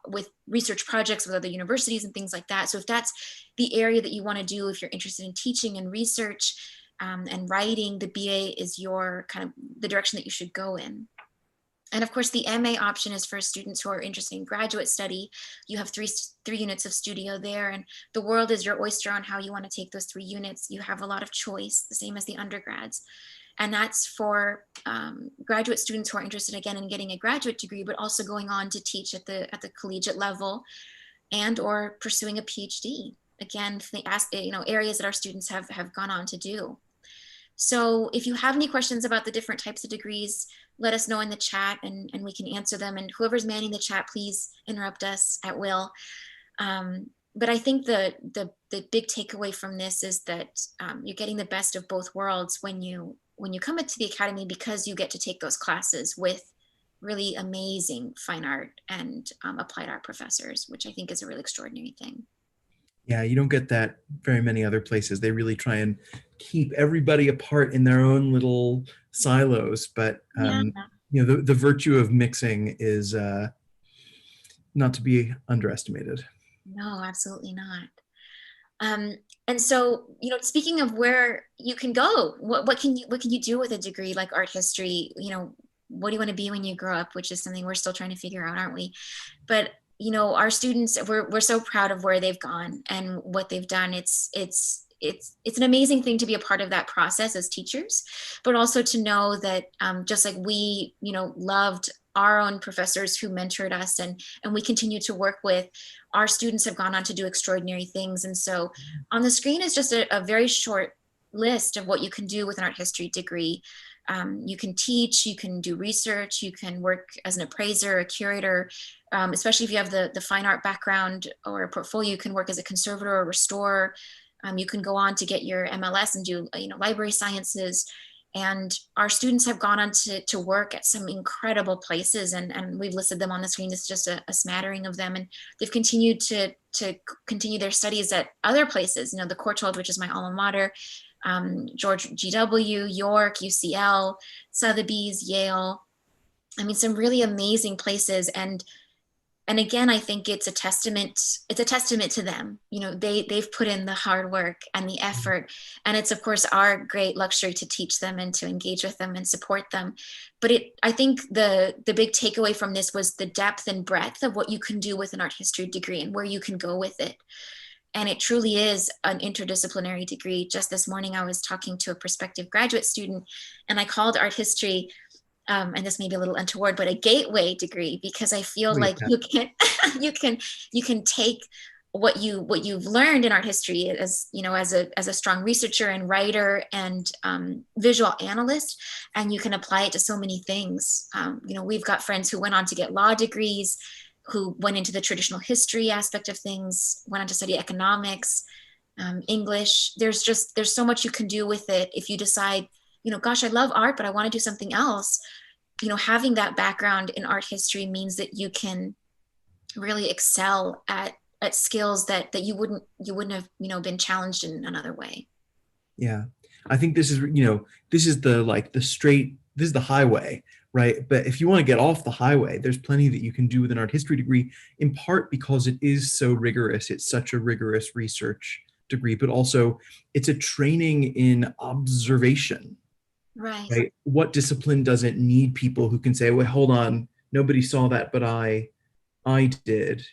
with research projects with other universities and things like that. So if that's the area that you want to do, if you're interested in teaching and research and writing, the BA is your kind of the direction that you should go in. And of course, the MA option is for students who are interested in graduate study. You have three units of studio there, and the world is your oyster on how you want to take those 3 units. You have a lot of choice, the same as the undergrads. And that's for graduate students who are interested, again, in getting a graduate degree, but also going on to teach at the collegiate level and or pursuing a PhD. Again, areas that our students have gone on to do. So if you have any questions about the different types of degrees, let us know in the chat and we can answer them. And whoever's manning the chat, please interrupt us at will. But I think the big takeaway from this is that you're getting the best of both worlds when you come into the academy, because you get to take those classes with really amazing fine art and applied art professors, which I think is a really extraordinary thing. Yeah, you don't get that very many other places. They really try and keep everybody apart in their own little silos. But the virtue of mixing is not to be underestimated. No, absolutely not. And so, speaking of where you can go, what can you do with a degree like art history? What do you want to be when you grow up? Which is something we're still trying to figure out, aren't we? But our students, we're so proud of where they've gone and what they've done. It's an amazing thing to be a part of that process as teachers, but also to know that just like we, loved our own professors who mentored us and we continue to work with, our students have gone on to do extraordinary things. And so on the screen is just a very short list of what you can do with an art history degree. You can teach, you can do research, you can work as an appraiser, a curator, especially if you have the fine art background or a portfolio, you can work as a conservator or restorer. You can go on to get your MLS and do library sciences. And our students have gone on to work at some incredible places, and we've listed them on the screen. It's just a smattering of them, and they've continued to continue their studies at other places. The Courtauld, which is my alma mater, George GW, York, UCL, Sotheby's, Yale. I mean, some really amazing places. And again, I think it's a testament to them. They've put in the hard work and the effort, and it's of course our great luxury to teach them and to engage with them and support them. But I think the big takeaway from this was the depth and breadth of what you can do with an art history degree and where you can go with it. And it truly is an interdisciplinary degree. Just this morning, I was talking to a prospective graduate student, and I called art history, and this may be a little untoward, but a gateway degree, because I feel like you can take what you've learned in art history as a strong researcher and writer and visual analyst, and you can apply it to so many things. We've got friends who went on to get law degrees, who went into the traditional history aspect of things, went on to study economics, English. There's so much you can do with it if you decide, gosh, I love art, but I want to do something else. Having that background in art history means that you can really excel at skills that you wouldn't have, been challenged in another way. Yeah. I think this is the highway, right? But if you want to get off the highway, there's plenty that you can do with an art history degree, in part because it is so rigorous. It's such a rigorous research degree, but also it's a training in observation. Right? What discipline doesn't need people who can say, well, hold on, nobody saw that, but I did.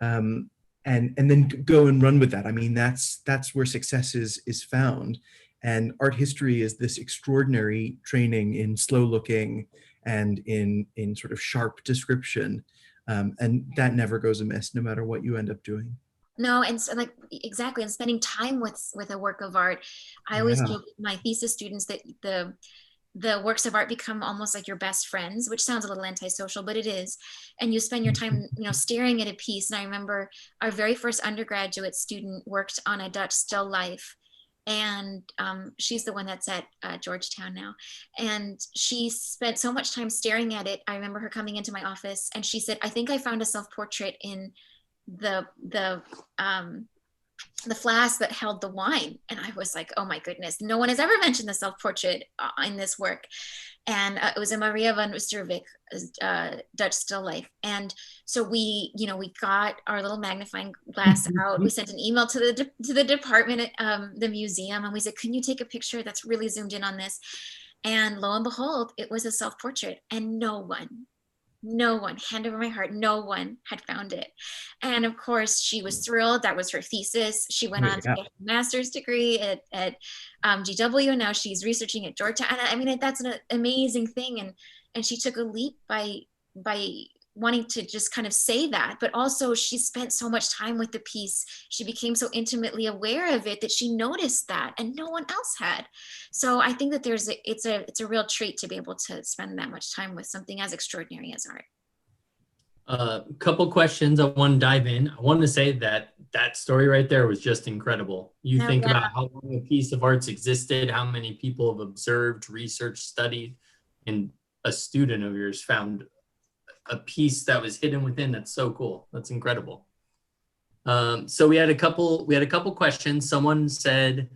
And then go and run with that. I mean, that's where success is found. And art history is this extraordinary training in slow looking and in sort of sharp description. And that never goes amiss, no matter what you end up doing. No, and so like exactly, and spending time with a work of art. I always Yeah. joke with my thesis students that the works of art become almost like your best friends, which sounds a little antisocial, but it is. And you spend your time, staring at a piece. And I remember our very first undergraduate student worked on a Dutch still life. And she's the one that's at Georgetown now. And she spent so much time staring at it. I remember her coming into my office and she said, I think I found a self-portrait in the flask that held the wine. And I was like, oh my goodness, no one has ever mentioned the self-portrait in this work. And it was a Maria van Oosterwijk Dutch still life. And so we got our little magnifying glass out. We sent an email to the department at the museum, and we said, can you take a picture that's really zoomed in on this? And lo and behold, it was a self-portrait, and no one, hand over my heart, no one had found it. And of course, she was thrilled. That was her thesis. She went on to get a master's degree at GW. Now she's researching at Georgetown. And I mean, that's an amazing thing. And she took a leap by wanting to just kind of say that, but also she spent so much time with the piece. She became so intimately aware of it that she noticed that, and no one else had. So I think that it's a real treat to be able to spend that much time with something as extraordinary as art. A couple questions I want to dive in. I want to say that story right there was just incredible. You think about how long a piece of art's existed, how many people have observed, researched, studied, and a student of yours found a piece that was hidden within. That's so cool. That's incredible. So we had a couple questions. Someone said,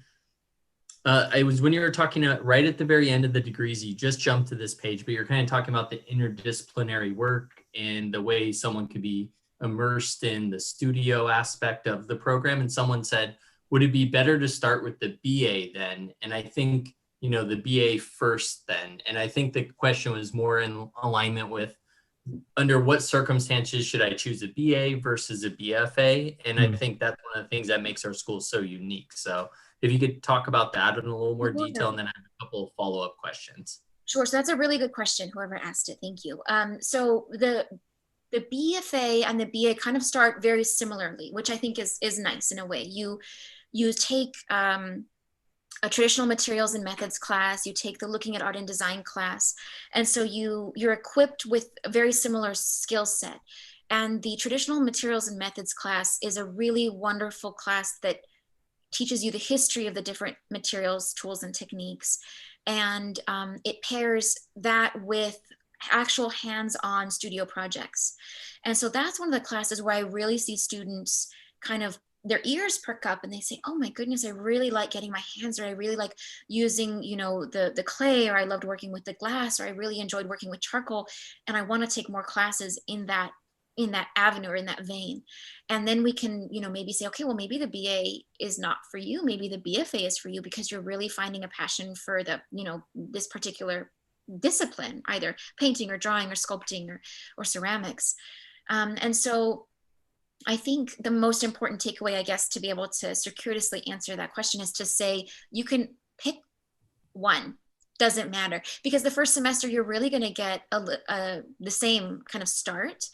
it was when you were talking right at the very end of the degrees, you just jumped to this page, but you're kind of talking about the interdisciplinary work and the way someone could be immersed in the studio aspect of the program. And someone said, would it be better to start with the BA then? And I think, the BA first then. And I think the question was more in alignment with, under what circumstances should I choose a BA versus a BFA? And I think that's one of the things that makes our school so unique. So if you could talk about that in a little more detail, and then I have a couple of follow-up questions. Sure. So that's a really good question, whoever asked it. Thank you. So the BFA and the BA kind of start very similarly, which I think is nice in a way. You take a traditional materials and methods class, you take the looking at art and design class. And so you're equipped with a very similar skill set. And the traditional materials and methods class is a really wonderful class that teaches you the history of the different materials, tools, and techniques. And it pairs that with actual hands-on studio projects. And so that's one of the classes where I really see students kind of their ears perk up and they say, oh my goodness, I really like getting my hands, or I really like using, the clay, or I loved working with the glass, or I really enjoyed working with charcoal. And I want to take more classes in that avenue or in that vein. And then we can, maybe say, okay, well, maybe the BA is not for you. Maybe the BFA is for you because you're really finding a passion for this particular discipline, either painting or drawing or sculpting or ceramics. And so I think the most important takeaway, I guess, to be able to circuitously answer that question is to say, you can pick one. Doesn't matter, because the first semester you're really going to get the same kind of start.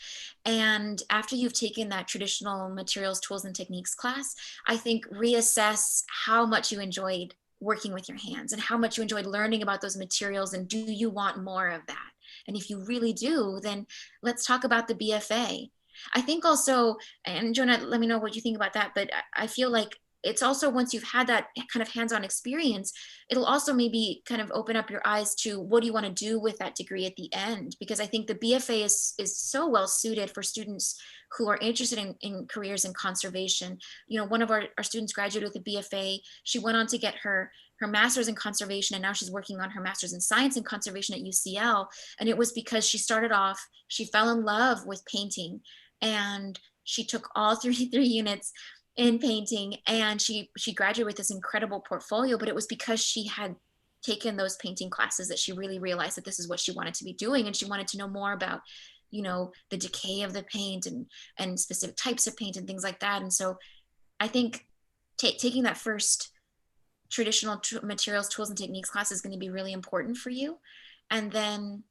And after you've taken that traditional materials, tools, and techniques class, I think reassess how much you enjoyed working with your hands and how much you enjoyed learning about those materials, and do you want more of that? And if you really do, then let's talk about the BFA. I think also, and Jonah, let me know what you think about that, but I feel like it's also, once you've had that kind of hands-on experience, it'll also maybe kind of open up your eyes to what do you want to do with that degree at the end? Because I think the BFA is so well suited for students who are interested in careers in conservation. One of our students graduated with a BFA. She went on to get her master's in conservation, and now she's working on her master's in science and conservation at UCL. And it was because she started off, she fell in love with painting, and she took all 33 units in painting, and she graduated with this incredible portfolio. But it was because she had taken those painting classes that she really realized that this is what she wanted to be doing, and she wanted to know more about the decay of the paint and specific types of paint and things like that. And so I think taking that first traditional materials, tools, and techniques class is going to be really important for you. And then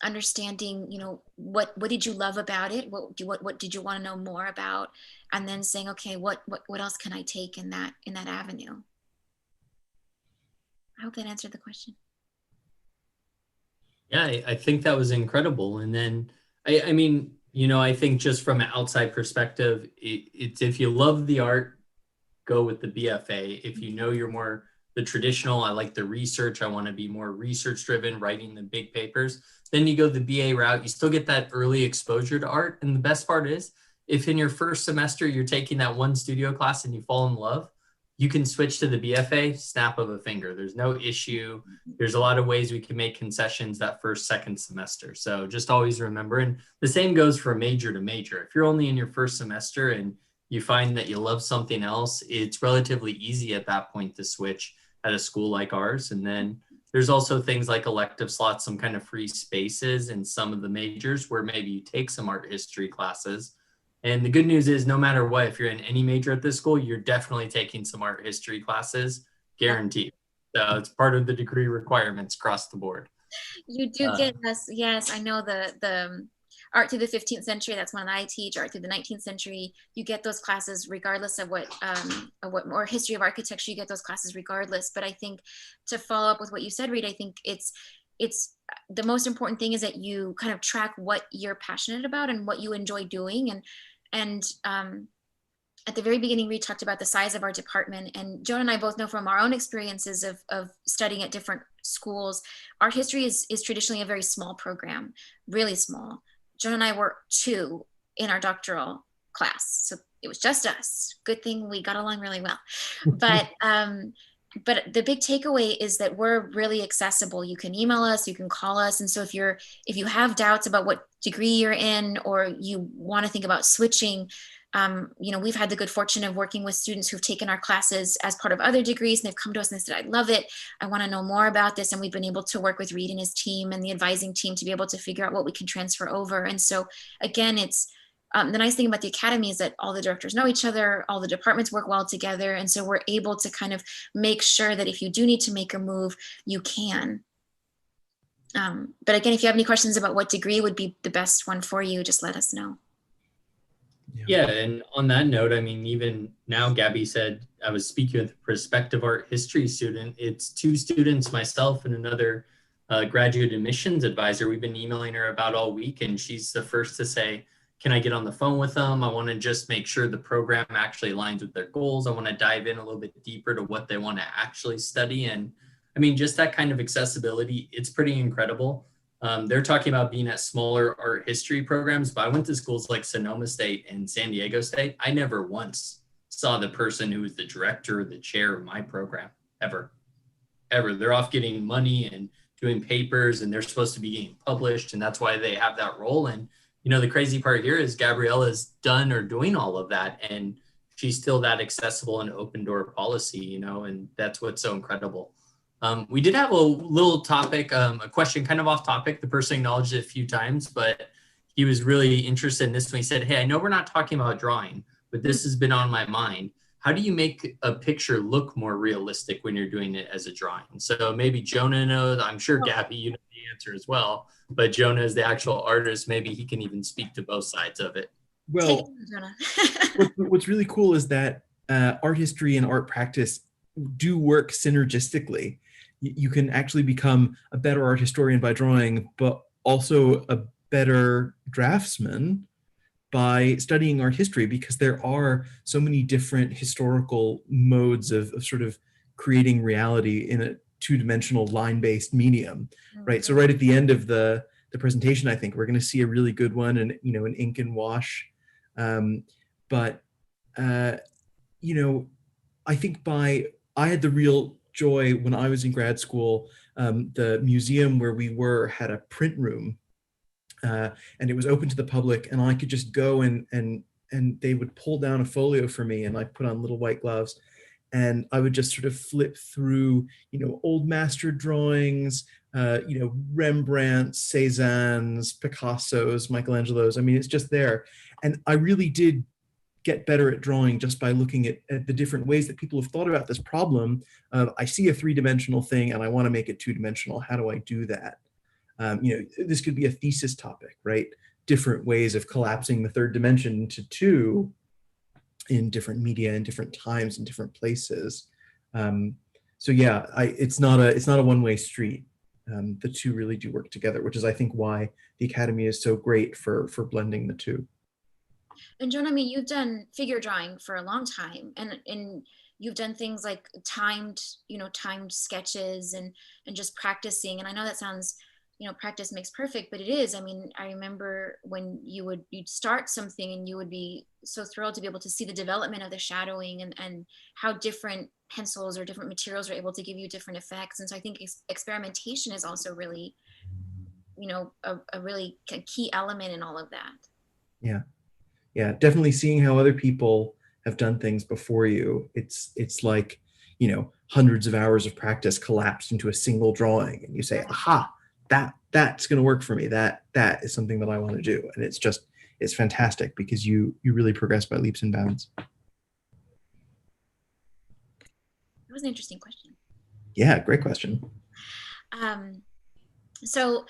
understanding, you know, what did you love about it? What did you want to know more about? And then saying, okay, what else can I take in that avenue? I hope that answered the question. Yeah, I think that was incredible. And then, I mean, you know, I think just from an outside perspective, it's if you love the art, go with the BFA. If you know you're more the traditional, I like the research, I want to be more research driven, writing the big papers, then you go the BA route. You still get that early exposure to art. And the best part is, if in your first semester you're taking that one studio class and you fall in love, you can switch to the BFA snap of a finger. There's no issue. There's a lot of ways we can make concessions that first, second semester. So just always remember, and the same goes from major to major. If you're only in your first semester and you find that you love something else, it's relatively easy at that point to switch at a school like ours. And then there's also things like elective slots, some kind of free spaces in some of the majors where maybe you take some art history classes. And the good news is, no matter what, if you're in any major at this school, you're definitely taking some art history classes, guaranteed. So it's part of the degree requirements across the board. You do get us, yes, I know the art through the 15th century, that's one that I teach, art through the 19th century. You get those classes regardless of what, or history of architecture, you get those classes regardless. But I think to follow up with what you said, Reed, I think it's the most important thing is that you kind of track what you're passionate about and what you enjoy doing. And at the very beginning, Reed talked about the size of our department, and Joan and I both know from our own experiences of studying at different schools, art history is traditionally a very small program, really small. Joan and I were 2 in our doctoral class, so it was just us. Good thing we got along really well. But the big takeaway is that we're really accessible. You can email us, you can call us. And so if you have doubts about what degree you're in, or you want to think about switching, you know, we've had the good fortune of working with students who've taken our classes as part of other degrees, and they've come to us and they said, I love it, I want to know more about this. And we've been able to work with Reed and his team and the advising team to be able to figure out what we can transfer over. And so again, it's the nice thing about the Academy is that all the directors know each other, all the departments work well together. And so we're able to kind of make sure that if you do need to make a move, you can. But again, if you have any questions about what degree would be the best one for you, just let us know. Yeah, and on that note, I mean, even now, Gabby said, I was speaking with a prospective art history student. It's 2 students, myself and another graduate admissions advisor. We've been emailing her about all week, and she's the first to say, can I get on the phone with them? I want to just make sure the program actually aligns with their goals. I want to dive in a little bit deeper to what they want to actually study. And I mean, just that kind of accessibility, it's pretty incredible. They're talking about being at smaller art history programs, but I went to schools like Sonoma State and San Diego State. I never once saw the person who was the director or the chair of my program, ever. They're off getting money and doing papers, and they're supposed to be getting published, and that's why they have that role. And you know, the crazy part here is Gabriella's done or doing all of that, and she's still that accessible and open door policy, you know, and that's what's so incredible. We did have a little topic, a question kind of off topic. The person acknowledged it a few times, but he was really interested in this when he said, hey, I know we're not talking about drawing, but this has been on my mind. How do you make a picture look more realistic when you're doing it as a drawing? So maybe Jonah knows, I'm sure Gabby, you know the answer as well, but Jonah is the actual artist. Maybe he can even speak to both sides of it. Well, what's really cool is that art history and art practice do work synergistically. You can actually become a better art historian by drawing, but also a better draftsman by studying art history, because there are so many different historical modes of sort of creating reality in a 2-dimensional line-based medium, right? So right at the end of the presentation, I think we're going to see a really good one, and you know, an ink and wash. But you know, I think I had the real joy when I was in grad school. The museum where we were had a print room, and it was open to the public, and I could just go and they would pull down a folio for me, and I put on little white gloves, and I would just sort of flip through, you know, old master drawings, you know, Rembrandt's, Cézanne's, Picasso's, Michelangelo's. I mean, it's just there. And I really did get better at drawing just by looking at the different ways that people have thought about this problem. I see a three-dimensional thing and I want to make it two-dimensional. How do I do that? This could be a thesis topic, right? Different ways of collapsing the third dimension into two in different media and different times and different places. So yeah, it's not a one-way street. The two really do work together, which is, I think, why the Academy is so great for blending the two. And Joan, I mean, you've done figure drawing for a long time, and you've done things like timed sketches and just practicing. And I know that sounds, practice makes perfect, but it is. I mean, I remember when you'd start something and you would be so thrilled to be able to see the development of the shadowing and how different pencils or different materials are able to give you different effects. And so I think experimentation is also really, a really key element in all of that. Yeah, definitely seeing how other people have done things before you. It's like, hundreds of hours of practice collapsed into a single drawing, and you say, aha, that's going to work for me. That is something that I want to do. And it's fantastic because you really progress by leaps and bounds. That was an interesting question. Yeah, great question. So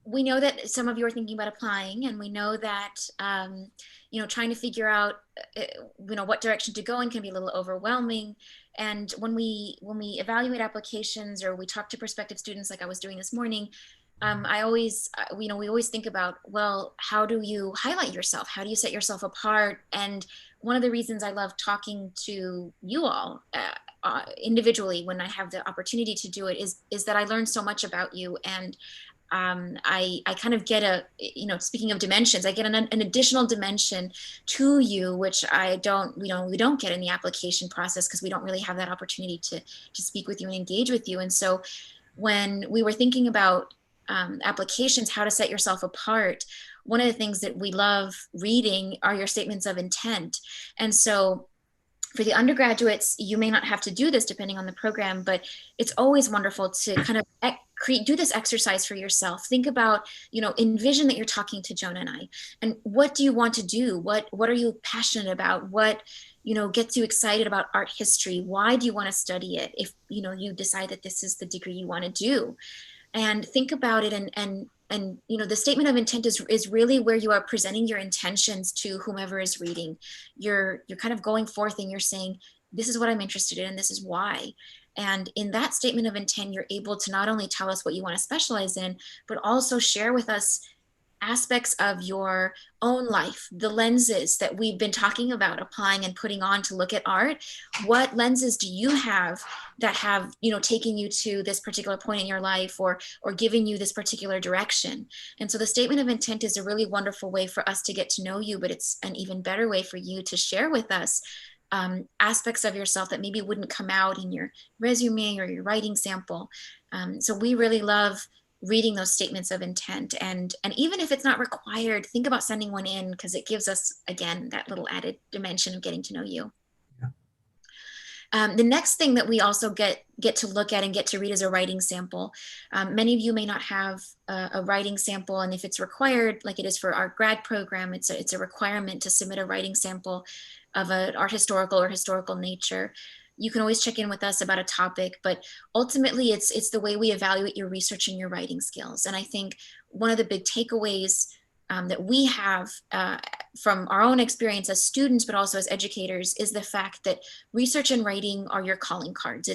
we know that some of you are thinking about applying, and we know that, trying to figure out, what direction to go in can be a little overwhelming. And when we evaluate applications or we talk to prospective students, like I was doing this morning, we always think about, well, how do you highlight yourself? How do you set yourself apart? And one of the reasons I love talking to you all individually when I have the opportunity to do it is that I learn so much about you. And I kind of get speaking of dimensions, I get an additional dimension to you, which we don't get in the application process because we don't really have that opportunity to speak with you and engage with you. And so when we were thinking about applications, how to set yourself apart, one of the things that we love reading are your statements of intent. And so for the undergraduates, you may not have to do this depending on the program, but it's always wonderful to kind of do this exercise for yourself. Think about, envision that you're talking to Jonah and I, and what do you want to do? What are you passionate about? What, gets you excited about art history? Why do you want to study it? If, you decide that this is the degree you want to do, and think about it. And the statement of intent is really where you are presenting your intentions to whomever is reading. You're kind of going forth and you're saying, this is what I'm interested in and this is why. And in that statement of intent, you're able to not only tell us what you want to specialize in, but also share with us aspects of your own life, the lenses that we've been talking about applying and putting on to look at art. What lenses do you have that have, taken you to this particular point in your life or giving you this particular direction? And so the statement of intent is a really wonderful way for us to get to know you, but it's an even better way for you to share with us aspects of yourself that maybe wouldn't come out in your resume or your writing sample. So we really love reading those statements of intent, and even if it's not required, think about sending one in, because it gives us, again, that little added dimension of getting to know you. The next thing that we also get to look at and get to read is a writing sample. Many of you may not have a writing sample, and if it's required, like it is for our grad program, it's a requirement to submit a writing sample of an art historical or historical nature. You can always check in with us about a topic, but ultimately it's the way we evaluate your research and your writing skills. And I think one of the big takeaways that we have from our own experience as students, but also as educators, is the fact that research and writing are your calling cards.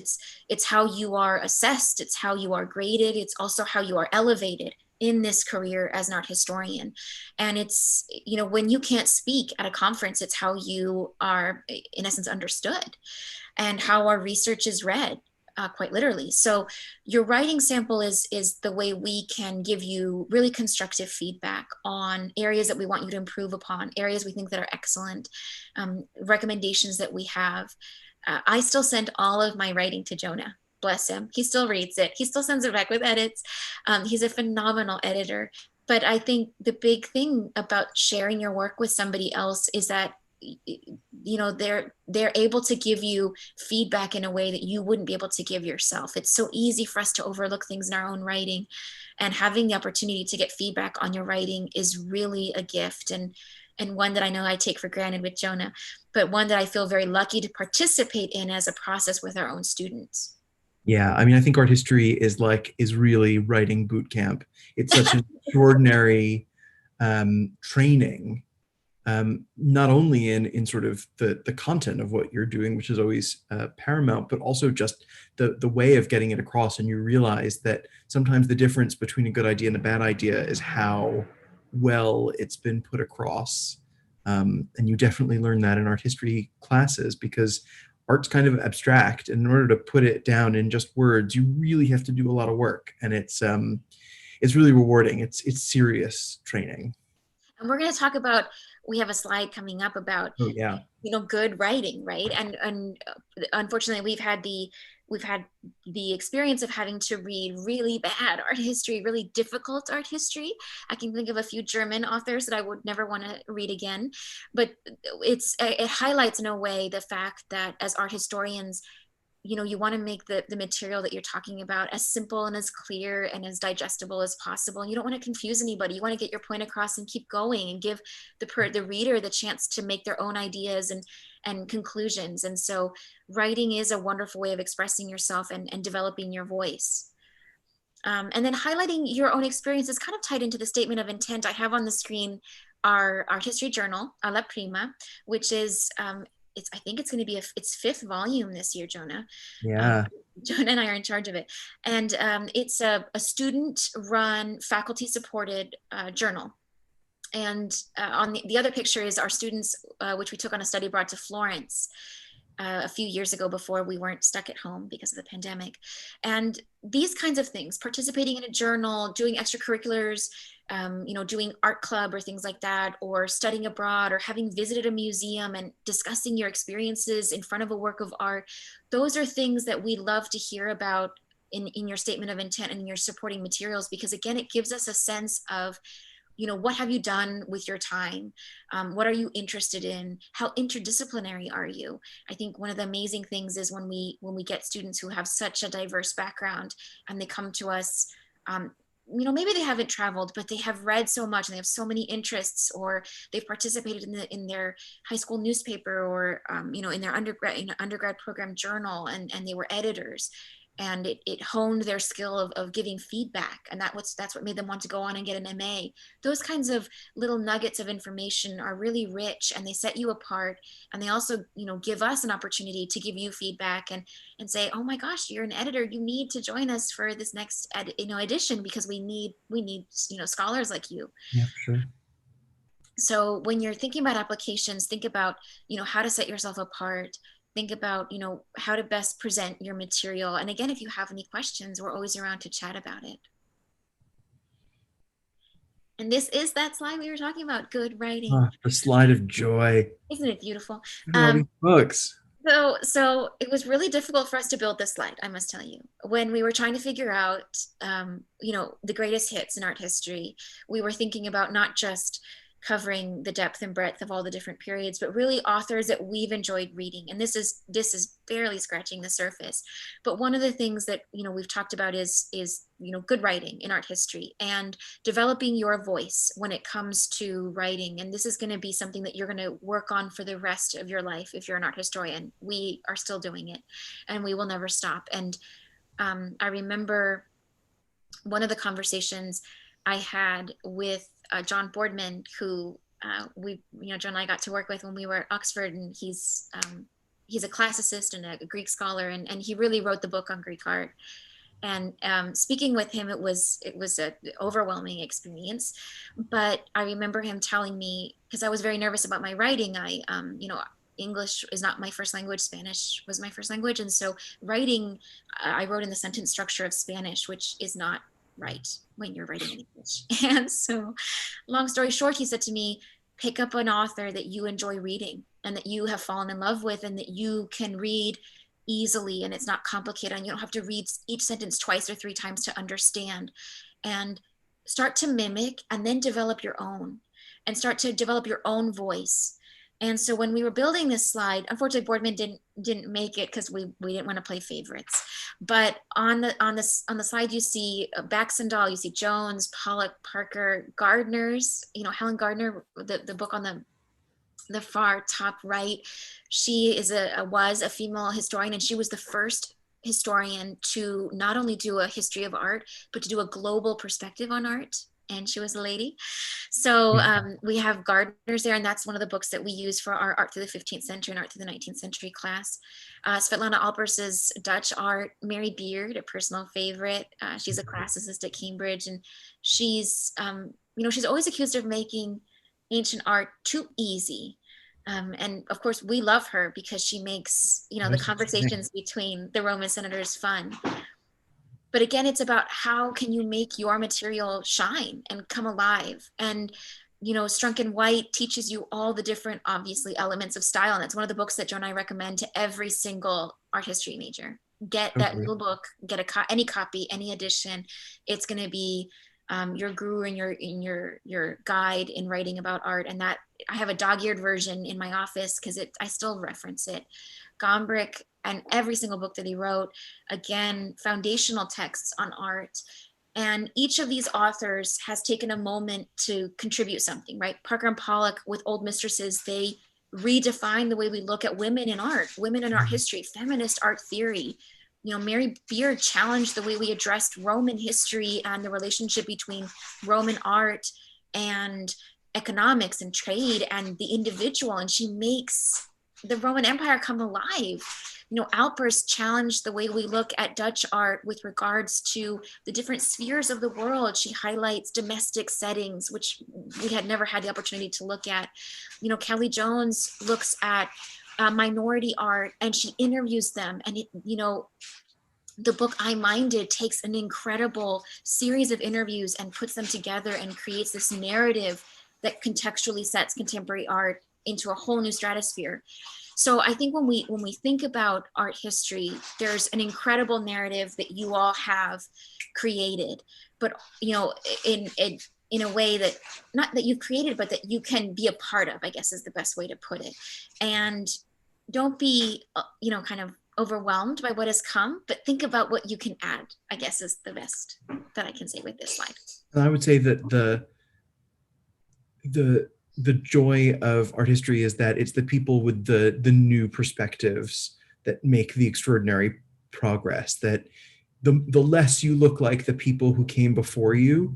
It's how you are assessed, it's how you are graded, it's also how you are elevated in this career as an art historian. And it's, when you can't speak at a conference, it's how you are, in essence, understood and how our research is read, quite literally. So your writing sample is the way we can give you really constructive feedback on areas that we want you to improve upon, areas we think that are excellent, recommendations that we have. I still send all of my writing to Jonah. Bless him. He still reads it. He still sends it back with edits. He's a phenomenal editor. But I think the big thing about sharing your work with somebody else is that they're able to give you feedback in a way that you wouldn't be able to give yourself. It's so easy for us to overlook things in our own writing, and having the opportunity to get feedback on your writing is really a gift. And and one that I know I take for granted with Jonah, but one that I feel very lucky to participate in as a process with our own students. Yeah, I mean, I think art history is really writing boot camp. It's such an extraordinary training, not only in sort of the content of what you're doing, which is always paramount, but also just the way of getting it across. And you realize that sometimes the difference between a good idea and a bad idea is how well it's been put across. And you definitely learn that in art history classes, because art's kind of abstract, and in order to put it down in just words, you really have to do a lot of work, and it's really rewarding. It's serious training. And we're going to talk about, we have a slide coming up about, Oh yeah, good writing, right? And unfortunately, we've had the experience of having to read really bad art history, really difficult art history. I can think of a few German authors that I would never want to read again, but it highlights in a way the fact that as art historians, you want to make the material that you're talking about as simple and as clear and as digestible as possible. And you don't want to confuse anybody. You want to get your point across and keep going and give the reader the chance to make their own ideas and conclusions. And so writing is a wonderful way of expressing yourself and developing your voice. And then highlighting your own experiences kind of tied into the statement of intent. I have on the screen our art history journal, La Prima, which is I think it's going to be its 5th volume this year, Jonah. yeah. Jonah and I are in charge of it. And it's a student-run, faculty-supported journal. And on the other picture is our students, which we took on a study abroad to Florence a few years ago before we weren't stuck at home because of the pandemic. And these kinds of things, participating in a journal, doing extracurriculars, doing art club or things like that, or studying abroad, or having visited a museum and discussing your experiences in front of a work of art. Those are things that we love to hear about in your statement of intent and in your supporting materials, because again, it gives us a sense of, what have you done with your time? What are you interested in? How interdisciplinary are you? I think one of the amazing things is when we get students who have such a diverse background and they come to us, maybe they haven't traveled, but they have read so much and they have so many interests, or they've participated in their high school newspaper, or in their undergrad program journal, and they were editors. And it honed their skill of giving feedback. And that's what made them want to go on and get an MA. Those kinds of little nuggets of information are really rich, and they set you apart. And they also, give us an opportunity to give you feedback and say, oh my gosh, you're an editor. You need to join us for this next edition, because we need scholars like you. Yeah, for sure. So when you're thinking about applications, think about, how to set yourself apart. Think about, how to best present your material. And again, if you have any questions, we're always around to chat about it. And this is that slide we were talking about, good writing. Oh, the slide of joy. Isn't it beautiful? All these books. So it was really difficult for us to build this slide, I must tell you. When we were trying to figure out, the greatest hits in art history, we were thinking about not just covering the depth and breadth of all the different periods, but really authors that we've enjoyed reading. And this is barely scratching the surface. But one of the things that we've talked about is good writing in art history and developing your voice when it comes to writing. And this is going to be something that you're going to work on for the rest of your life if you're an art historian. We are still doing it, and we will never stop. And I remember one of the conversations I had with John Boardman, who John and I got to work with when we were at Oxford, and he's a classicist and a Greek scholar, and he really wrote the book on Greek art. And speaking with him, it was an overwhelming experience. But I remember him telling me, because I was very nervous about my writing, English is not my first language, Spanish was my first language, and so writing, I wrote in the sentence structure of Spanish, which is not right when you're writing in English. And so, long story short, he said to me, pick up an author that you enjoy reading and that you have fallen in love with and that you can read easily, and it's not complicated, and you don't have to read each sentence twice or 3 times to understand. And start to mimic, and then develop your own, and start to develop your own voice. And so when we were building this slide, unfortunately, Boardman didn't make it because we didn't want to play favorites. But on the slide, you see Baxendale, you see Jones, Pollock, Parker, Gardner's. You know, Helen Gardner, the book on the far top right. She was a female historian, and she was the first historian to not only do a history of art, but to do a global perspective on art. And she was a lady. So we have Gardner's there, and that's one of the books that we use for our Art Through the 15th Century and Art Through the 19th Century class. Svetlana Alpers's Dutch art, Mary Beard, a personal favorite. She's a classicist at Cambridge, and she's, she's always accused of making ancient art too easy. And of course, we love her because she makes, the conversations between the Roman senators fun. But again, it's about how can you make your material shine and come alive. And, Strunk and White teaches you all the different, obviously, elements of style. And that's one of the books that Joe and I recommend to every single art history major. Get that little book, get any copy, any edition. It's going to be your guru and your guide in writing about art. And that I have a dog-eared version in my office because I still reference it. Gombrich and every single book that he wrote, again, foundational texts on art. And each of these authors has taken a moment to contribute something, right? Parker and Pollock with Old Mistresses, they redefine the way we look at women in art, women in art history, feminist art theory. Mary Beard challenged the way we addressed Roman history and the relationship between Roman art and economics and trade and the individual. And she makes the Roman Empire come alive. Alpers challenged the way we look at Dutch art with regards to the different spheres of the world. She highlights domestic settings, which we had never had the opportunity to look at. Kelly Jones looks at minority art and she interviews them. And, the book I Minded takes an incredible series of interviews and puts them together and creates this narrative that contextually sets contemporary art into a whole new stratosphere. So I think when we think about art history, there's an incredible narrative that you all have created, but in a way that not that you've created, but that you can be a part of, I guess is the best way to put it. And don't be, kind of overwhelmed by what has come, but think about what you can add, I guess is the best that I can say with this slide. And I would say that the joy of art history is that it's the people with the new perspectives that make the extraordinary progress. That the less you look like the people who came before you,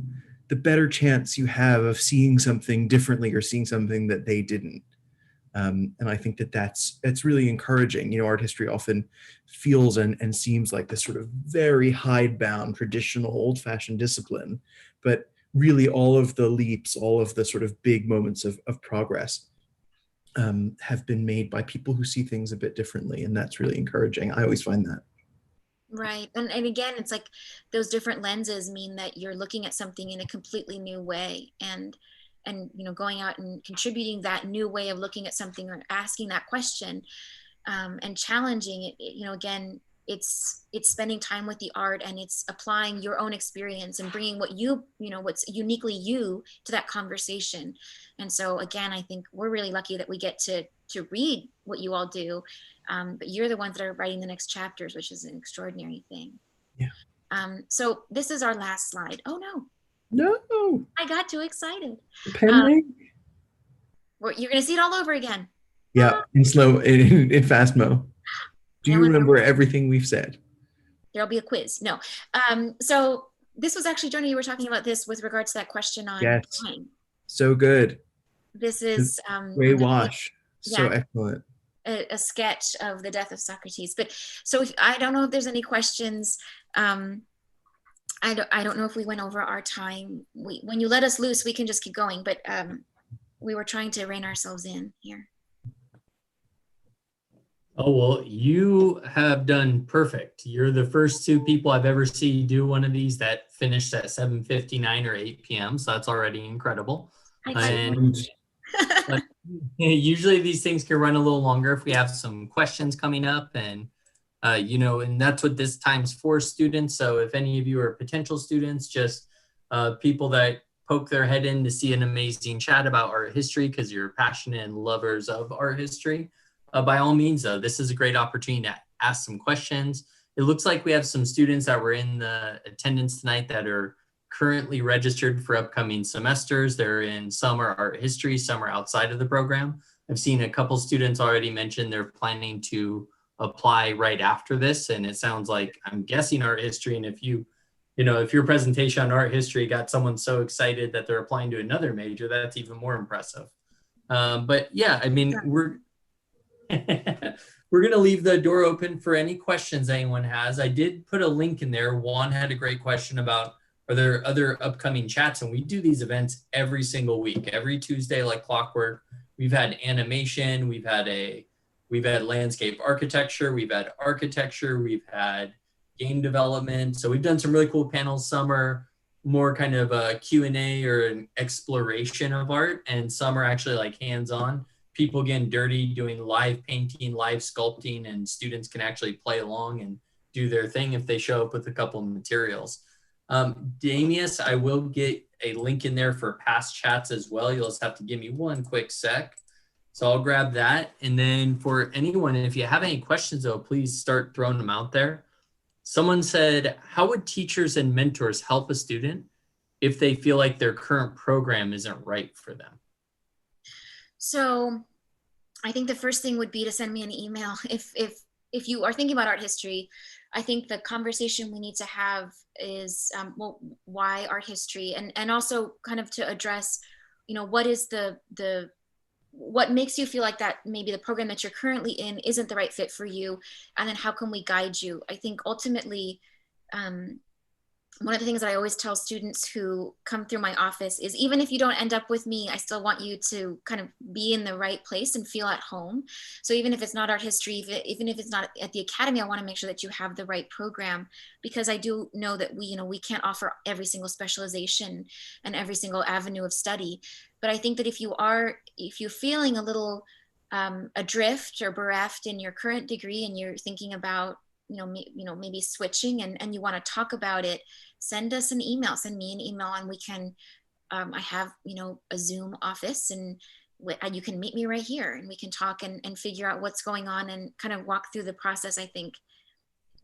the better chance you have of seeing something differently or seeing something that they didn't. And I think that's really encouraging. Art history often feels and seems like this sort of very hidebound, traditional, old-fashioned discipline, but really all of the leaps, all of the sort of big moments of progress have been made by people who see things a bit differently. And that's really encouraging. I always find that. Right. And again, it's like those different lenses mean that you're looking at something in a completely new way and going out and contributing that new way of looking at something or asking that question and challenging it, again, it's spending time with the art and it's applying your own experience and bringing what what's uniquely you to that conversation. And so again, I think we're really lucky that we get to read what you all do, but you're the ones that are writing the next chapters, which is an extraordinary thing. Yeah. So this is our last slide. Oh No, I got too excited. pen You're going to see it all over again. Yeah, in fast mo. Do you remember everything we've said? There'll be a quiz. No. So this was actually, Jonah, you were talking about this with regards to that question on time. So good. This is Ray Wash. So yeah, excellent. A sketch of the death of Socrates. But so I don't know if there's any questions. I don't know if we went over our time. When you let us loose, we can just keep going. But we were trying to rein ourselves in here. Oh, well, you have done perfect. You're the first two people I've ever seen do one of these that finished at 7:59 or 8 p.m. So that's already incredible. And usually these things can run a little longer if we have some questions coming up and, and that's what this time's for, students. So if any of you are potential students, just people that poke their head in to see an amazing chat about art history because you're passionate and lovers of art history, by all means, though, this is a great opportunity to ask some questions. It looks like we have some students that were in the attendance tonight that are currently registered for upcoming semesters. They're in some are art history, some are outside of the program. I've seen a couple students already mention they're planning to apply right after this. And it sounds like, I'm guessing art history. And if if your presentation on art history got someone so excited that they're applying to another major, that's even more impressive. But yeah, I mean, we're going to leave the door open for any questions anyone has. I did put a link in there. Juan had a great question about, are there other upcoming chats? And we do these events every single week, every Tuesday, like clockwork. We've had animation, we've had landscape architecture, we've had game development. So we've done some really cool panels. Some are more kind of a Q&A or an exploration of art, and some are actually like hands-on. People getting dirty, doing live painting, live sculpting, and students can actually play along and do their thing if they show up with a couple of materials. Damius, I will get a link in there for past chats as well. You'll just have to give me one quick sec. So I'll grab that. And then for anyone, if you have any questions though, please start throwing them out there. Someone said, how would teachers and mentors help a student if they feel like their current program isn't right for them? So I think the first thing would be to send me an email. If you are thinking about art history, I think the conversation we need to have is, well, why art history? And also kind of to address, what is what makes you feel like that maybe the program that you're currently in isn't the right fit for you? And then how can we guide you? I think ultimately, one of the things that I always tell students who come through my office is, even if you don't end up with me, I still want you to kind of be in the right place and feel at home. So even if it's not art history, even if it's not at the academy, I want to make sure that you have the right program, because I do know that we can't offer every single specialization and every single avenue of study. But I think that if you're feeling a little adrift or bereft in your current degree and you're thinking about maybe switching and you want to talk about it, send us an email, send me an email, and we can, I have, a Zoom office, and you can meet me right here and we can talk and figure out what's going on and kind of walk through the process. I think,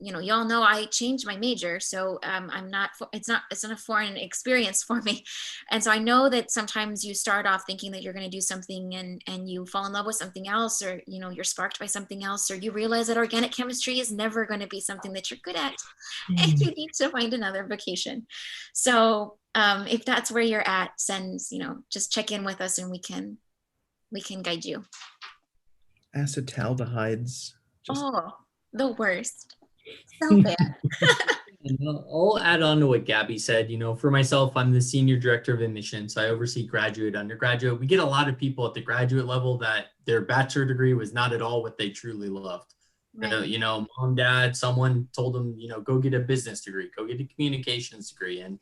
y'all know I changed my major, so it's not a foreign experience for me. And so I know that sometimes you start off thinking that you're going to do something and you fall in love with something else, or, you're sparked by something else, or you realize that organic chemistry is never going to be something that you're good at and you need to find another vocation. So if that's where you're at, just check in with us and we can guide you. Acetaldehydes. The worst. So bad. I'll add on to what Gabby said. For myself, I'm the senior director of admissions, so I oversee graduate, undergraduate. We get a lot of people at the graduate level that their bachelor degree was not at all what they truly loved. Right. Mom, dad, someone told them, go get a business degree, go get a communications degree, and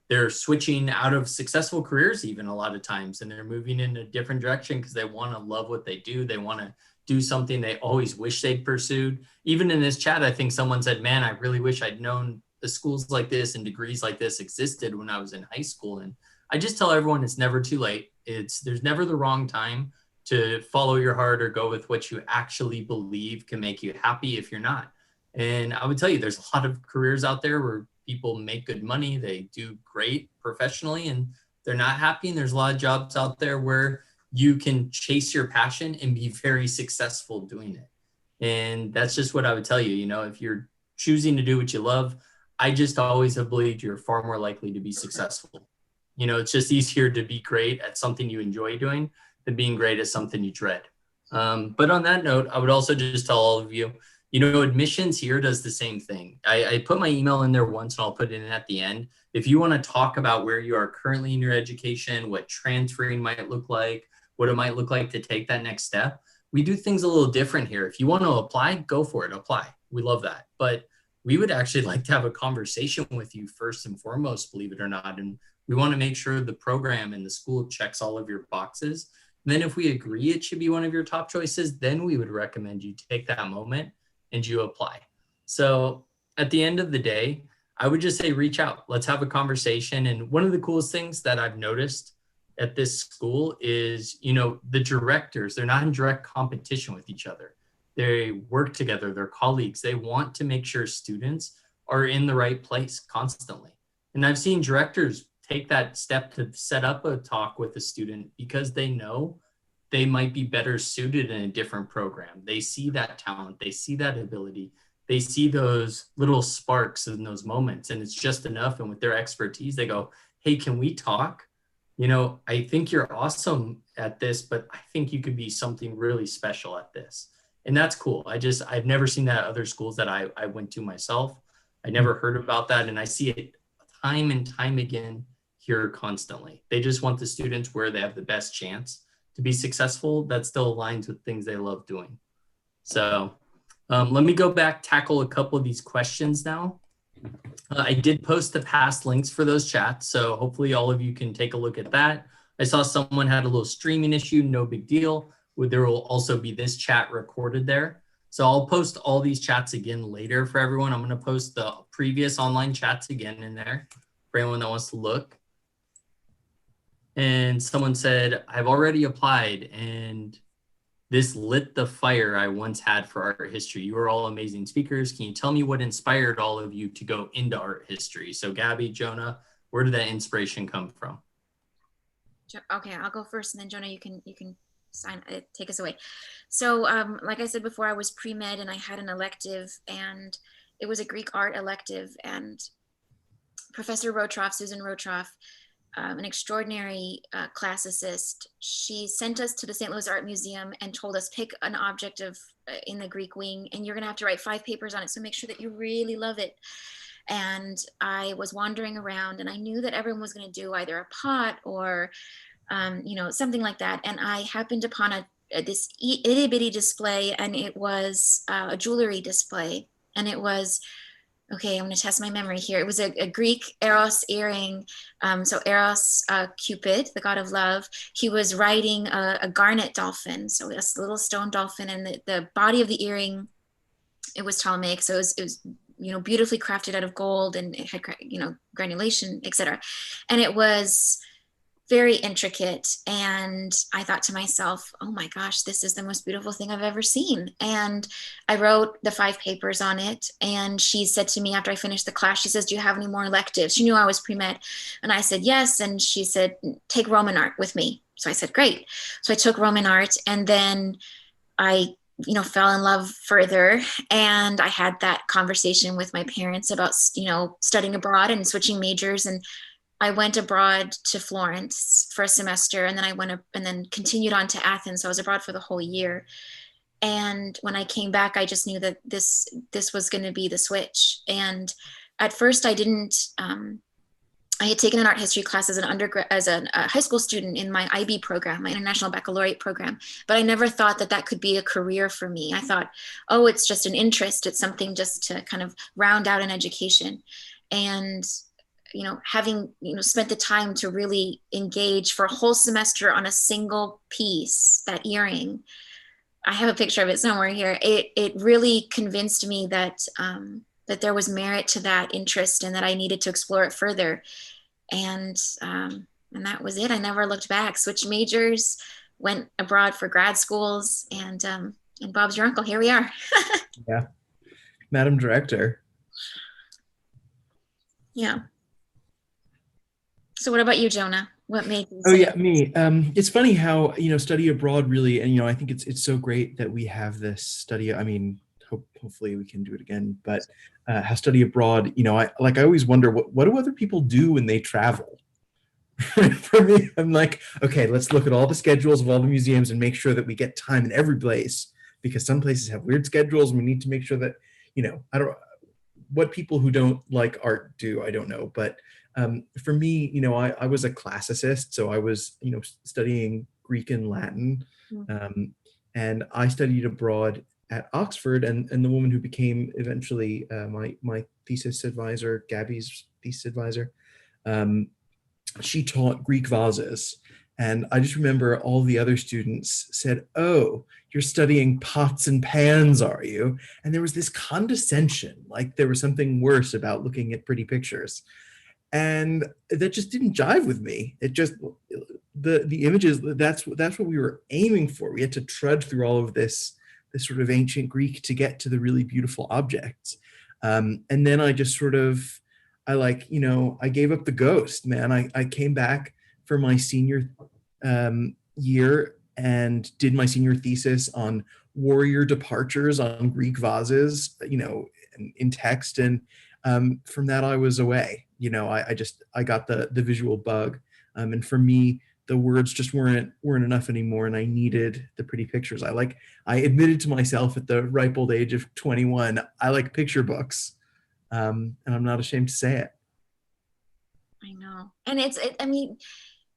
they're switching out of successful careers even a lot of times, and they're moving in a different direction because they want to love what they do. They want to do something they always wish they'd pursued. Even in this chat, I think someone said, man, I really wish I'd known the schools like this and degrees like this existed when I was in high school. And I just tell everyone it's never too late. There's never the wrong time to follow your heart or go with what you actually believe can make you happy if you're not. And I would tell you, there's a lot of careers out there where people make good money, they do great professionally, and they're not happy. And there's a lot of jobs out there where you can chase your passion and be very successful doing it. And that's just what I would tell you. If you're choosing to do what you love, I just always have believed you're far more likely to be successful. It's just easier to be great at something you enjoy doing than being great at something you dread. But on that note, I would also just tell all of you, admissions here does the same thing. I put my email in there once and I'll put it in at the end. If you want to talk about where you are currently in your education, what transferring might look like, what it might look like to take that next step, we do things a little different here. If you want to apply, go for it, apply. We love that. But we would actually like to have a conversation with you first and foremost, believe it or not. And we want to make sure the program and the school checks all of your boxes. And then if we agree it should be one of your top choices, then we would recommend you take that moment and you apply. So at the end of the day, I would just say reach out. Let's have a conversation. And one of the coolest things that I've noticed at this school is, the directors, they're not in direct competition with each other. They work together, they're colleagues. They want to make sure students are in the right place constantly. And I've seen directors take that step to set up a talk with a student because they know they might be better suited in a different program. They see that talent, they see that ability, they see those little sparks in those moments, and it's just enough. And with their expertise, they go, hey, can we talk? I think you're awesome at this, but I think you could be something really special at this. And that's cool. I've never seen that at other schools that I went to myself. I never heard about that. And I see it time and time again here constantly. They just want the students where they have the best chance to be successful that still aligns with things they love doing. So let me go back, tackle a couple of these questions now. I did post the past links for those chats, so hopefully all of you can take a look at that. I saw someone had a little streaming issue, no big deal. There will also be this chat recorded there. So I'll post all these chats again later for everyone. I'm going to post the previous online chats again in there for anyone that wants to look. And someone said, I've already applied and this lit the fire I once had for art history. You are all amazing speakers. Can you tell me what inspired all of you to go into art history? So Gabby, Jonah, where did that inspiration come from? Okay, I'll go first, and then Jonah, you can take us away. So like I said before, I was pre-med and I had an elective, and it was a Greek art elective, and Professor Rotroff, Susan Rotroff, an extraordinary classicist, she sent us to the St. Louis Art Museum and told us, pick an object in the Greek wing, and you're gonna have to write 5 papers on it, so make sure that you really love it. And I was wandering around, and I knew that everyone was gonna do either a pot or something like that. And I happened upon this itty bitty display, and it was a jewelry display, and it was, okay, I'm going to test my memory here. It was a Greek Eros earring. So Eros, Cupid, the god of love, he was riding a garnet dolphin. So a little stone dolphin, and the body of the earring, it was Ptolemaic. So it was beautifully crafted out of gold, and it had, granulation, etc. And it was very intricate. And I thought to myself, oh my gosh, this is the most beautiful thing I've ever seen. And I wrote the 5 papers on it. And she said to me after I finished the class, she says, do you have any more electives? She knew I was pre-med. And I said, yes. And she said, take Roman art with me. So I said, great. So I took Roman art, and then I fell in love further. And I had that conversation with my parents about, studying abroad and switching majors. And I went abroad to Florence for a semester, and then I went up and then continued on to Athens. So I was abroad for the whole year. And when I came back, I just knew that this was going to be the switch. And at first I didn't, I had taken an art history class as a high school student in my IB program, my International Baccalaureate program, but I never thought that could be a career for me. I thought, oh, it's just an interest. It's something just to kind of round out an education. And having, spent the time to really engage for a whole semester on a single piece, that earring, I have a picture of it somewhere here. It really convinced me that there was merit to that interest, and that I needed to explore it further. And that was it. I never looked back. Switched majors, went abroad for grad schools, and Bob's your uncle. Here we are. Yeah, Madam Director. Yeah. So what about you, Jonah? What made you Oh yeah, me. It's funny how, study abroad really, and, I think it's so great that we have this study. I mean, hopefully we can do it again, but how study abroad, I always wonder, what do other people do when they travel? For me, I'm like, okay, let's look at all the schedules of all the museums and make sure that we get time in every place, because some places have weird schedules, and we need to make sure that, I don't, what people who don't like art do, I don't know, but for me, I was a classicist, so I was, studying Greek and Latin, and I studied abroad at Oxford, and the woman who became eventually my thesis advisor, Gabby's thesis advisor, she taught Greek vases, And I just remember all the other students said, "Oh, you're studying pots and pans, are you?" And there was this condescension, like there was something worse about looking at pretty pictures. And that just didn't jive with me. It just, the images, that's what we were aiming for. We had to trudge through all of this sort of ancient Greek to get to the really beautiful objects. And then I just sort of, I gave up the ghost, man. I came back for my senior year and did my senior thesis on warrior departures on Greek vases, in text. And from that, I was away. I got the visual bug. And for me, the words just weren't enough anymore, and I needed the pretty pictures. I admitted to myself at the ripe old age of 21, I like picture books, and I'm not ashamed to say it. I know. And I mean,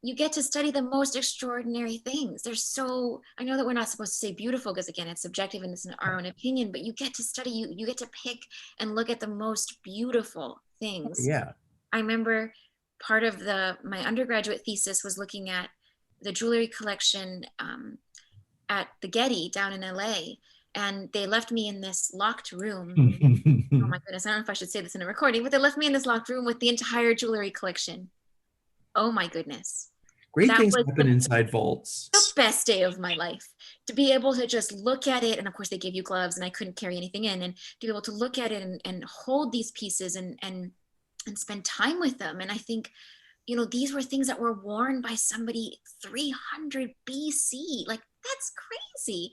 you get to study the most extraordinary things. I know that we're not supposed to say beautiful because again, it's subjective and it's our own opinion, but you get to study, you get to pick and look at the most beautiful things. Yeah. I remember part of my undergraduate thesis was looking at the jewelry collection at the Getty down in LA. And they left me in this locked room. Oh my goodness, I don't know if I should say this in a recording, but they left me in this locked room with the entire jewelry collection. Oh my goodness. Great things happen inside vaults. The best day of my life, to be able to just look at it. And of course they gave you gloves and I couldn't carry anything in, and to be able to look at it and hold these pieces and spend time with them. And I think, these were things that were worn by somebody 300 BC. Like, that's crazy.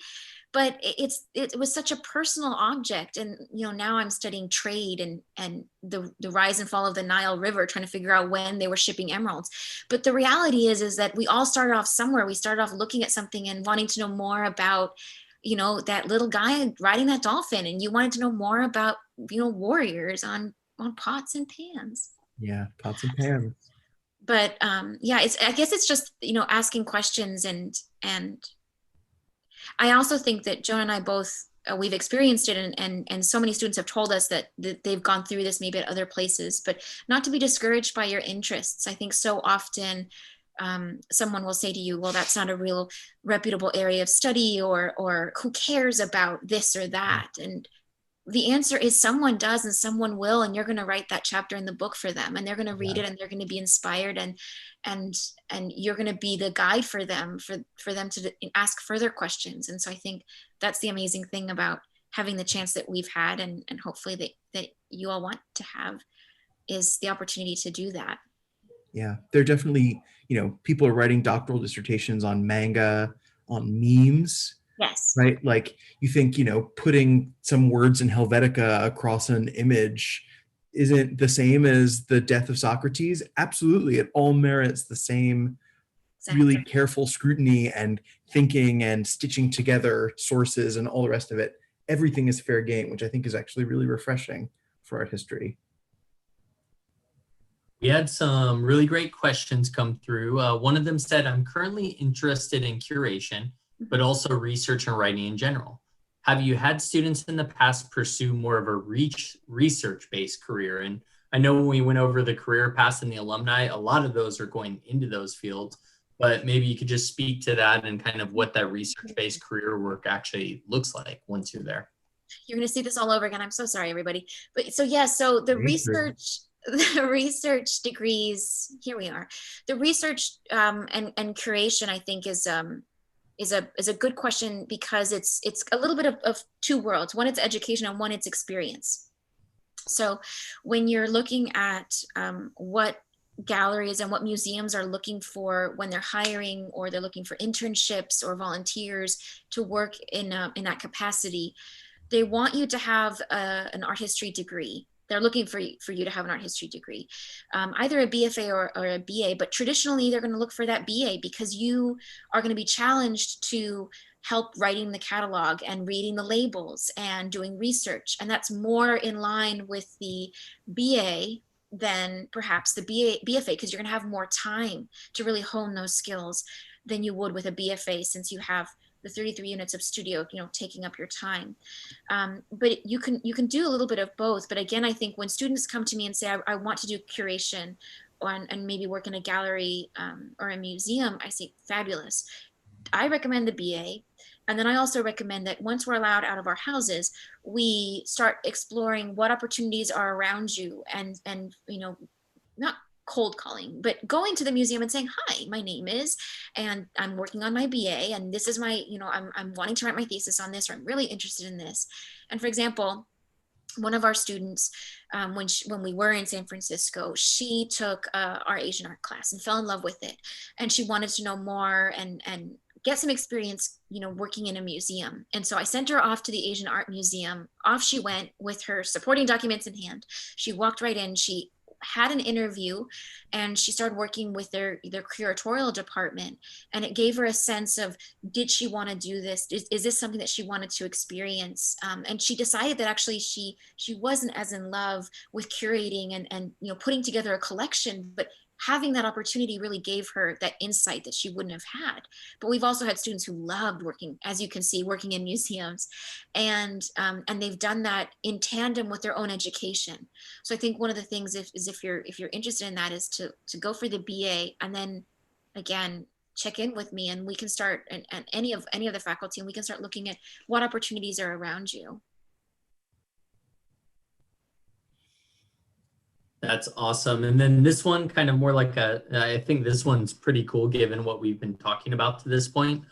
But it was such a personal object. And, now I'm studying trade and the rise and fall of the Nile River, trying to figure out when they were shipping emeralds. But the reality is that we all started off somewhere. We started off looking at something and wanting to know more about, that little guy riding that dolphin. And you wanted to know more about, warriors on pots and pans. Yeah, pots and pans. But I guess it's just, asking questions and I also think that Joan and I both, we've experienced it and so many students have told us that they've gone through this maybe at other places, but not to be discouraged by your interests. I think so often someone will say to you, well, that's not a real reputable area of study, or who cares about this or that? And the answer is someone does and someone will, and you're going to write that chapter in the book for them, and they're going to read it and they're going to be inspired, and you're going to be the guide for them to ask further questions. And so I think that's the amazing thing about having the chance that we've had, and hopefully that you all want to have, is the opportunity to do that. Yeah, there are definitely, people are writing doctoral dissertations on manga, on memes. Yes. Right? Like, you think, putting some words in Helvetica across an image isn't the same as the death of Socrates. Absolutely. It all merits the same really careful scrutiny and thinking and stitching together sources and all the rest of it. Everything is fair game, which I think is actually really refreshing for art history. We had some really great questions come through. One of them said, I'm currently interested in curation, but also research and writing in general. Have you had students in the past pursue more of a research-based career? And I know when we went over the career paths and the alumni, a lot of those are going into those fields, but maybe you could just speak to that and kind of what that research-based career work actually looks like once you're there. You're going to see this all over again. I'm so sorry, everybody. But so the research degrees, here we are. The research and curation, I think, is a good question, because it's a little bit of two worlds. One, it's education, and one, it's experience. So when you're looking at what galleries and what museums are looking for when they're hiring, or they're looking for internships or volunteers to work in that capacity, they want you to have an art history degree. They're looking for you to have an art history degree, either a BFA or a BA, but traditionally they're going to look for that BA, because you are going to be challenged to help writing the catalog and reading the labels and doing research. And that's more in line with the BA than perhaps the BFA, because you're going to have more time to really hone those skills than you would with a BFA, since you have the 33 units of studio, taking up your time. But you can do a little bit of both. But again, I think when students come to me and say, I want to do curation, and maybe work in a gallery or a museum, I say fabulous. I recommend the BA. And then I also recommend that once we're allowed out of our houses, we start exploring what opportunities are around you, and not cold calling, but going to the museum and saying, hi, my name is, and I'm working on my BA, and this is my, I'm wanting to write my thesis on this, or I'm really interested in this. And for example, one of our students, when we were in San Francisco, she took our Asian art class and fell in love with it. And she wanted to know more and get some experience, working in a museum. And so I sent her off to the Asian Art Museum. Off she went with her supporting documents in hand. She walked right in. She had an interview, and she started working with their curatorial department, and it gave her a sense of, did she want to do this? Is this something that she wanted to experience? And she decided that actually she wasn't as in love with curating and putting together a collection, but having that opportunity really gave her that insight that she wouldn't have had. But we've also had students who loved working, as you can see, working in museums, and they've done that in tandem with their own education. So I think one of the things is if you're interested in that is to go for the BA, and then again, check in with me, and we can start, and any of the faculty, and we can start looking at what opportunities are around you. That's awesome. And then this one, kind of more like I think this one's pretty cool given what we've been talking about to this point.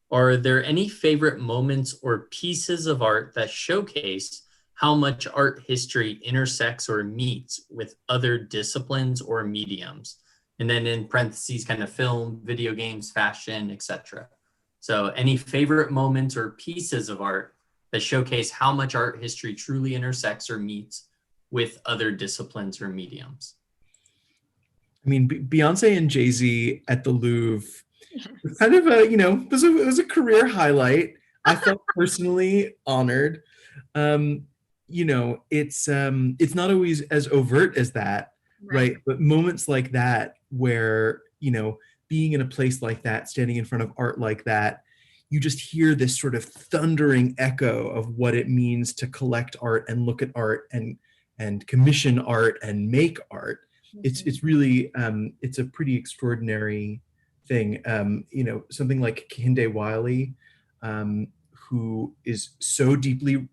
Are there any favorite moments or pieces of art that showcase how much art history intersects or meets with other disciplines or mediums? And then in parentheses, kind of film, video games, fashion, etc. So any favorite moments or pieces of art that showcase how much art history truly intersects or meets with other disciplines or mediums? I mean, Beyonce and Jay-Z at the Louvre, kind of a, it was a career highlight. I felt personally honored. It's not always as overt as that, right? But moments like that where, being in a place like that, standing in front of art like that, you just hear this sort of thundering echo of what it means to collect art and look at art and commission art and make art. It's really it's a pretty extraordinary thing. Something like Kehinde Wiley, who is so deeply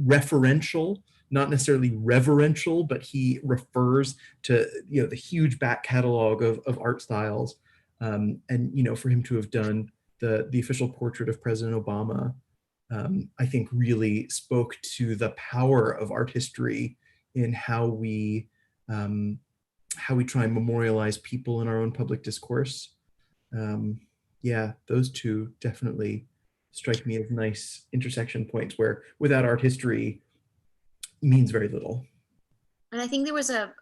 referential, not necessarily reverential, but he refers to the huge back catalog of art styles, and for him to have done the official portrait of President Obama, I think really spoke to the power of art history in how we try and memorialize people in our own public discourse. Those two definitely strike me as nice intersection points where without art history means very little. And I think there was a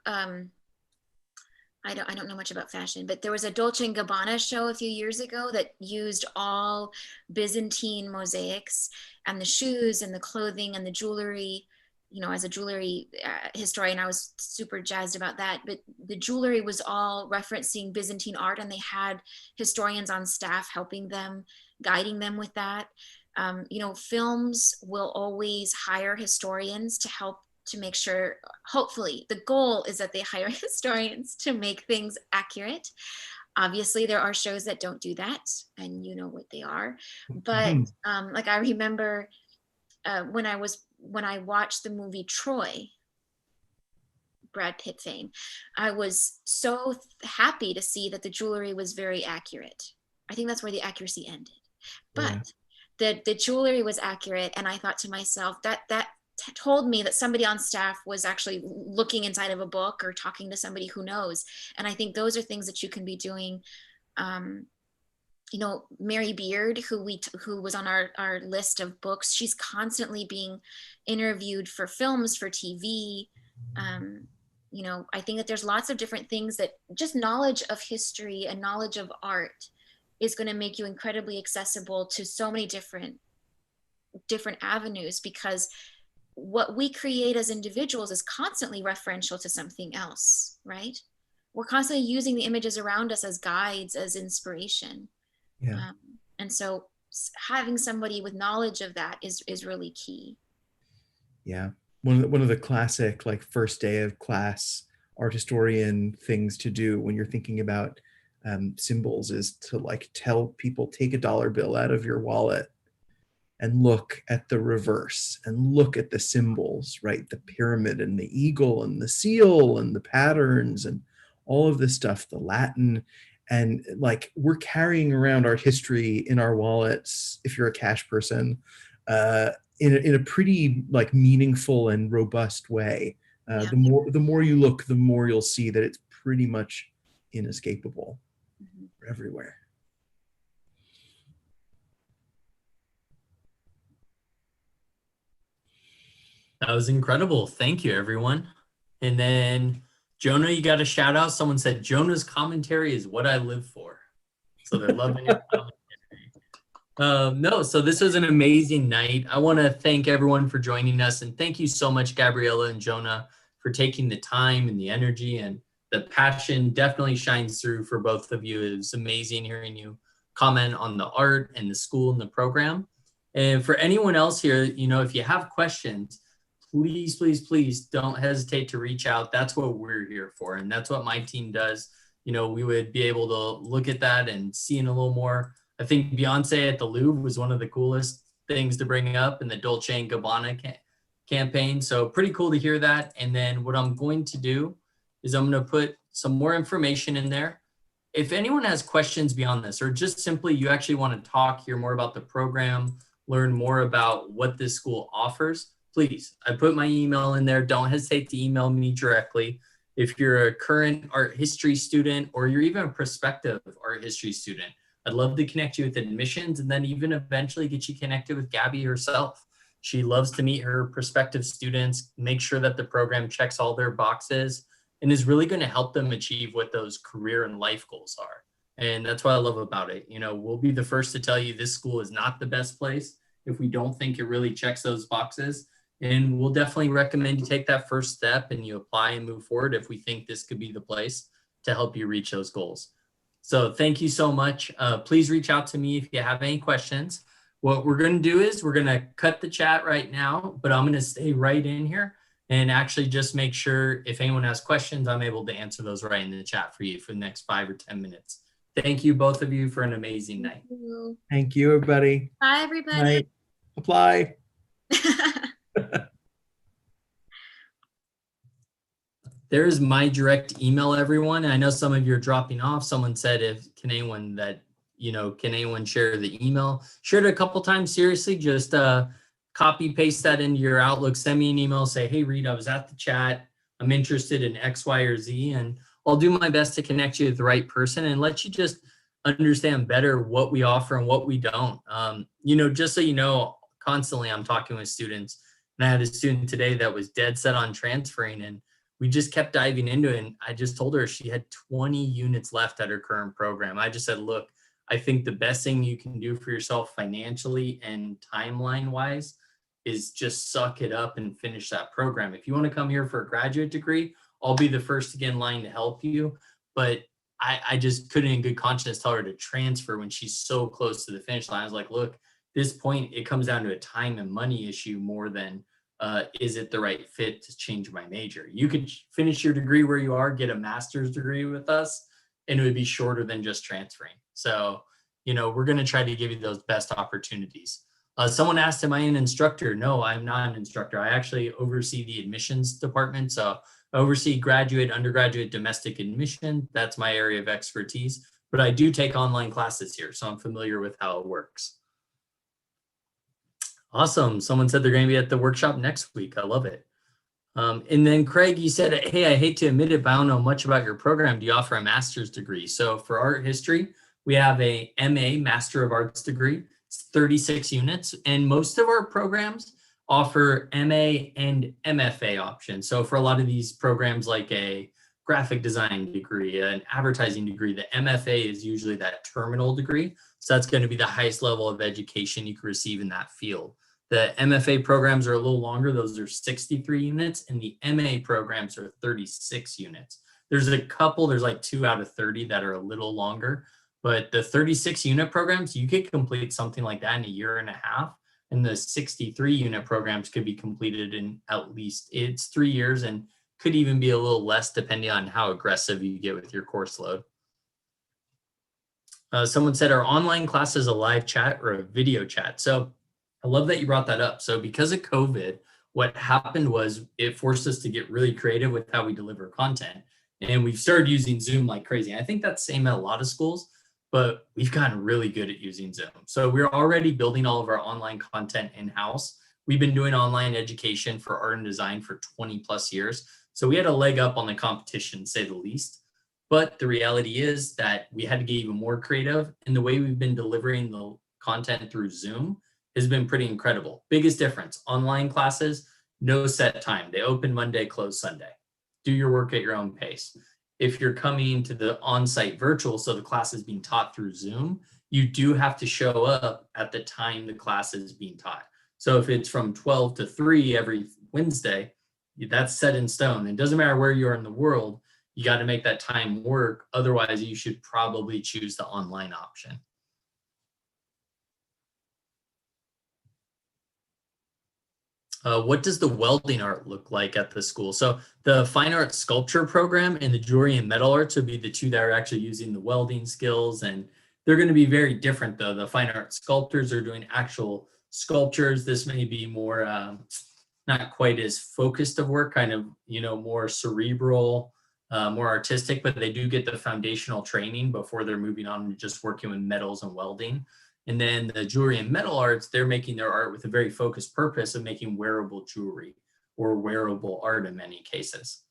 I don't know much about fashion, but there was a Dolce & Gabbana show a few years ago that used all Byzantine mosaics, and the shoes and the clothing and the jewelry. As a jewelry historian, I was super jazzed about that. But the jewelry was all referencing Byzantine art, and they had historians on staff helping them, guiding them with that. Films will always hire historians to help to make sure, hopefully, the goal is that they hire historians to make things accurate. Obviously, there are shows that don't do that, and you know what they are. But like I remember when I watched the movie Troy, Brad Pitt fame, I was so happy to see that the jewelry was very accurate. I think that's where the accuracy ended. But the jewelry was accurate, and I thought to myself, that told me that somebody on staff was actually looking inside of a book or talking to somebody who knows. And I think those are things that you can be doing. Mary Beard, who was on our list of books, she's constantly being interviewed for films, for TV. I think that there's lots of different things that just knowledge of history and knowledge of art is going to make you incredibly accessible to so many different avenues, because what we create as individuals is constantly referential to something else, right? We're constantly using the images around us as guides, as inspiration. And so having somebody with knowledge of that is really key. Yeah. One of the classic, like, first day of class art historian things to do when you're thinking about symbols is to like tell people, take a dollar bill out of your wallet and look at the reverse and look at the symbols, right? The pyramid and the eagle and the seal and the patterns and all of this stuff, the Latin. And like, we're carrying around art history in our wallets, if you're a cash person, in a pretty like meaningful and robust way. Yeah. The more you look, the more you'll see that it's pretty much inescapable everywhere. That was incredible. Thank you, everyone. And then Jonah, you got a shout out. Someone said Jonah's commentary is what I live for. So they're loving your commentary. No, so this was an amazing night. I want to thank everyone for joining us, and thank you so much, Gabriella and Jonah, for taking the time and the energy, and the passion definitely shines through for both of you. It was amazing hearing you comment on the art and the school and the program. And for anyone else here, you know, if you have questions, please, please, please don't hesitate to reach out. That's what we're here for. And that's what my team does. You know, we would be able to look at that and see in a little more. I think Beyonce at the Louvre was one of the coolest things to bring up in the Dolce & Gabbana campaign. So pretty cool to hear that. And then what I'm going to do is I'm going to put some more information in there. If anyone has questions beyond this, or just simply you actually want to talk, hear more about the program, learn more about what this school offers, please, I put my email in there. Don't hesitate to email me directly. If you're a current art history student, or you're even a prospective art history student, I'd love to connect you with admissions, and then even eventually get you connected with Gabby herself. She loves to meet her prospective students, make sure that the program checks all their boxes, and is really going to help them achieve what those career and life goals are. And that's what I love about it. You know, we'll be the first to tell you this school is not the best place if we don't think it really checks those boxes. And we'll definitely recommend you take that first step and you apply and move forward if we think this could be the place to help you reach those goals. So thank you so much. Please reach out to me if you have any questions. What we're going to do is we're going to cut the chat right now, but I'm going to stay right in here and actually just make sure if anyone has questions, I'm able to answer those right in the chat for you for the next 5 or 10 minutes. Thank you, both of you, for an amazing night. Thank you, everybody. Bye, everybody. Night. Apply. There's my direct email, everyone. I know some of you are dropping off. Someone said, can anyone share the email? Shared it a couple times. Seriously, just copy paste that into your Outlook. Send me an email. Say, hey, Reed, I was at the chat. I'm interested in X, Y, or Z, and I'll do my best to connect you with the right person and let you just understand better what we offer and what we don't. Just so you know, constantly I'm talking with students, and I had a student today that was dead set on transferring, and we just kept diving into it. And I just told her she had 20 units left at her current program. I just said, look, I think the best thing you can do for yourself financially and timeline wise is just suck it up and finish that program. If you want to come here for a graduate degree, I'll be the first to get in line to help you. But I just couldn't in good conscience tell her to transfer when she's so close to the finish line. I was like, look, this point, it comes down to a time and money issue more than is it the right fit to change my major? You could finish your degree where you are, get a master's degree with us, and it would be shorter than just transferring. So, we're going to try to give you those best opportunities. Someone asked, am I an instructor? No, I'm not an instructor. I actually oversee the admissions department. So I oversee graduate, undergraduate, domestic admission. That's my area of expertise. But I do take online classes here, so I'm familiar with how it works. Awesome. Someone said they're going to be at the workshop next week. I love it. And then Craig, you said, hey, I hate to admit it, but I don't know much about your program. Do you offer a master's degree? So for art history, we have a MA, Master of Arts degree. It's 36 units. And most of our programs offer MA and MFA options. So for a lot of these programs, like a graphic design degree, an advertising degree, the MFA is usually that terminal degree. So that's going to be the highest level of education you can receive in that field. The MFA programs are a little longer. Those are 63 units, and the MA programs are 36 units. There's like 2 out of 30 that are a little longer, but the 36 unit programs, you could complete something like that in a year and a half. And the 63 unit programs could be completed in at least, it's 3 years and could even be a little less depending on how aggressive you get with your course load. Someone said, are online classes a live chat or a video chat? So I love that you brought that up. So because of COVID, what happened was it forced us to get really creative with how we deliver content. And we've started using Zoom like crazy. I think that's the same at a lot of schools, but we've gotten really good at using Zoom. So we're already building all of our online content in-house. We've been doing online education for art and design for 20 plus years. So we had a leg up on the competition, to say the least. But the reality is that we had to get even more creative. And the way we've been delivering the content through Zoom has been pretty incredible. Biggest difference, online classes, no set time. They open Monday, close Sunday. Do your work at your own pace. If you're coming to the on-site virtual, so the class is being taught through Zoom, you do have to show up at the time the class is being taught. So if it's from 12 to 3 every Wednesday, that's set in stone. It doesn't matter where you are in the world, you got to make that time work. Otherwise, you should probably choose the online option. What does the welding art look like at the school? So the fine art sculpture program and the jewelry and metal arts would be the two that are actually using the welding skills, and they're going to be very different though. The fine art sculptors are doing actual sculptures. This may be more not quite as focused of work, kind of, more cerebral, more artistic, but they do get the foundational training before they're moving on to just working with metals and welding. And then the jewelry and metal arts, they're making their art with a very focused purpose of making wearable jewelry or wearable art in many cases.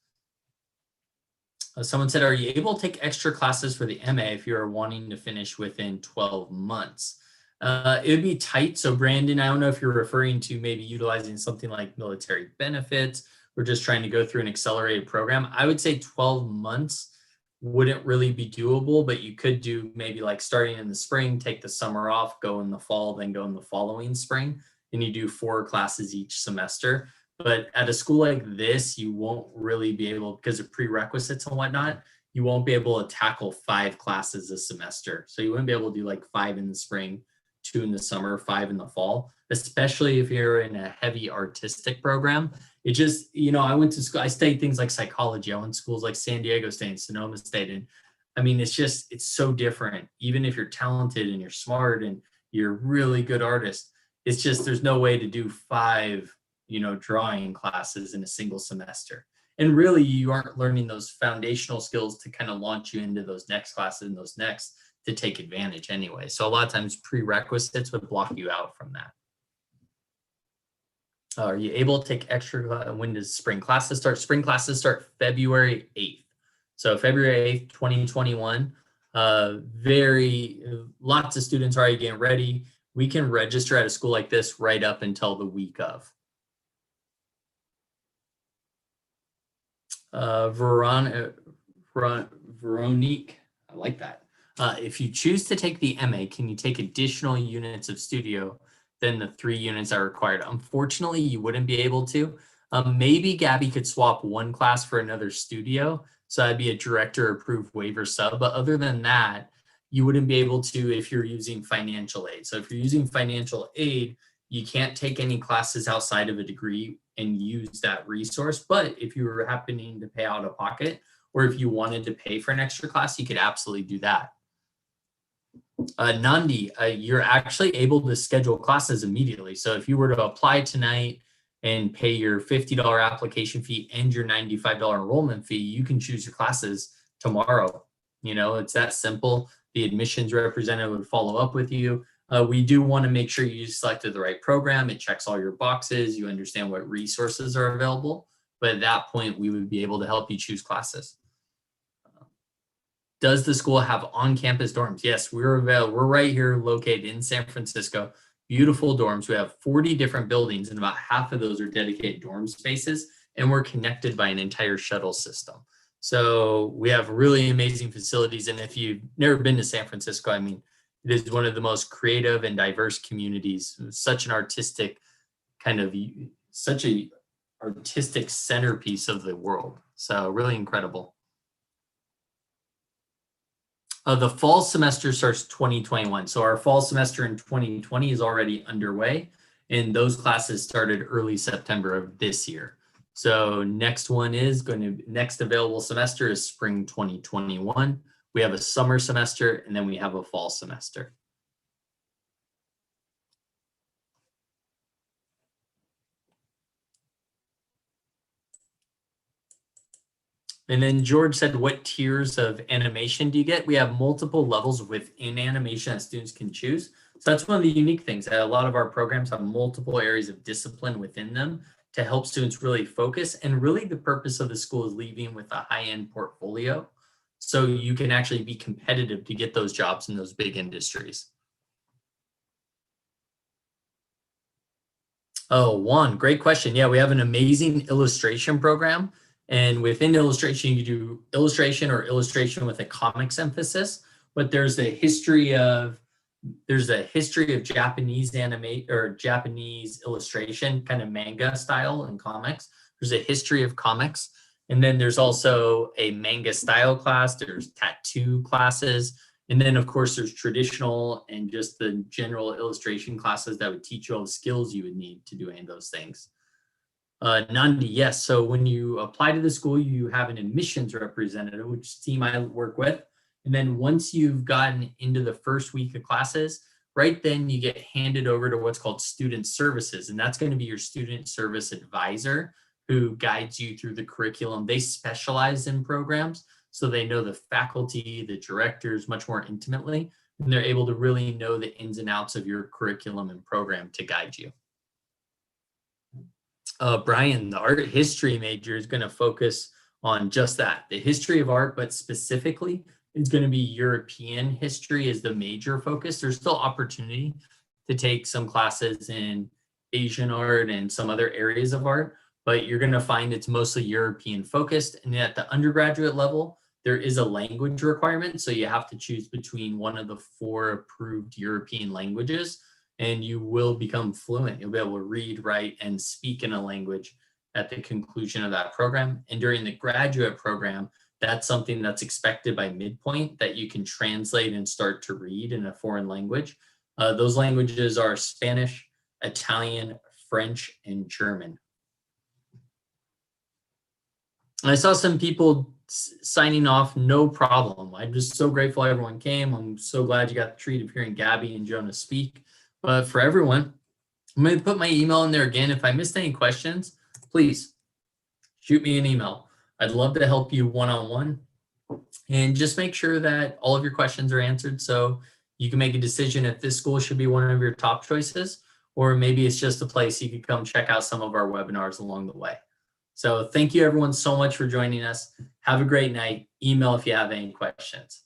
Someone said, are you able to take extra classes for the MA if you're wanting to finish within 12 months? It would be tight. So Brandon, I don't know if you're referring to maybe utilizing something like military benefits or just trying to go through an accelerated program. I would say 12 months wouldn't really be doable, but you could do maybe like starting in the spring, take the summer off, go in the fall, then go in the following spring, and you do 4 classes each semester. But at a school like this, you won't really be able, because of prerequisites and whatnot, you won't be able to tackle 5 classes a semester. So you wouldn't be able to do like 5 in the spring, 2 in the summer, 5 in the fall, especially if you're in a heavy artistic program. It just, I went to school, I studied things like psychology. I went to schools like San Diego State and Sonoma State. And I mean, it's so different. Even if you're talented and you're smart and you're a really good artist, it's just, there's no way to do 5, drawing classes in a single semester. And really, you aren't learning those foundational skills to kind of launch you into those next classes and those next to take advantage anyway. So a lot of times prerequisites would block you out from that. Are you able to take extra? When does spring classes start? Spring classes start February 8th. So February 8th, 2021. Lots of students are already getting ready. We can register at a school like this right up until the week of. Veronique, I like that. If you choose to take the MA, can you take additional units of studio than the 3 units are required? Unfortunately, you wouldn't be able to. Maybe Gabby could swap 1 class for another studio. So that'd be a director approved waiver sub. But other than that, you wouldn't be able to if you're using financial aid. So if you're using financial aid, you can't take any classes outside of a degree and use that resource. But if you were happening to pay out of pocket, or if you wanted to pay for an extra class, you could absolutely do that. Nandi, you're actually able to schedule classes immediately. So if you were to apply tonight and pay your $50 application fee and your $95 enrollment fee, you can choose your classes tomorrow. It's that simple. The admissions representative would follow up with you. We do want to make sure you selected the right program. It checks all your boxes. You understand what resources are available. But at that point, we would be able to help you choose classes. Does the school have on-campus dorms? Yes, we're right here located in San Francisco. Beautiful dorms. We have 40 different buildings, and about half of those are dedicated dorm spaces, and we're connected by an entire shuttle system. So we have really amazing facilities. And if you've never been to San Francisco, I mean, it is one of the most creative and diverse communities. Such an artistic such a artistic centerpiece of the world. So really incredible. The fall semester starts 2021. So our fall semester in 2020 is already underway, and those classes started early September of this year. So next available semester is spring 2021. We have a summer semester, and then we have a fall semester. And then George said, what tiers of animation do you get? We have multiple levels within animation that students can choose. So that's one of the unique things, that a lot of our programs have multiple areas of discipline within them to help students really focus. And really the purpose of the school is leaving with a high-end portfolio, so you can actually be competitive to get those jobs in those big industries. Oh, Juan, great question. Yeah, we have an amazing illustration program. And within illustration, you do illustration or illustration with a comics emphasis, but there's a history of Japanese anime or Japanese illustration, kind of manga style in comics. There's a history of comics. And then there's also a manga style class. There's tattoo classes. And then of course there's traditional and just the general illustration classes that would teach you all the skills you would need to do any of those things. Nandi, yes. So when you apply to the school, you have an admissions representative, which team I work with. And then once you've gotten into the first week of classes, right then you get handed over to what's called student services. And that's going to be your student service advisor who guides you through the curriculum. They specialize in programs, so they know the faculty, the directors much more intimately, and they're able to really know the ins and outs of your curriculum and program to guide you. Brian, the art history major is going to focus on just that, the history of art, but specifically it's going to be European history is the major focus. There's still opportunity to take some classes in Asian art and some other areas of art, but you're going to find it's mostly European focused. And at the undergraduate level, there is a language requirement. So you have to choose between one of the 4 approved European languages, and you will become fluent. You'll be able to read, write, and speak in a language at the conclusion of that program. And during the graduate program, that's something that's expected by midpoint, that you can translate and start to read in a foreign language. Those languages are Spanish, Italian, French, and German. I saw some people signing off, no problem. I'm just so grateful everyone came. I'm so glad you got the treat of hearing Gabby and Jonah speak. But for everyone, I'm going to put my email in there again. If I missed any questions, please shoot me an email. I'd love to help you one-on-one, and just make sure that all of your questions are answered so you can make a decision if this school should be one of your top choices, or maybe it's just a place you could come check out some of our webinars along the way. So thank you everyone so much for joining us. Have a great night. Email if you have any questions.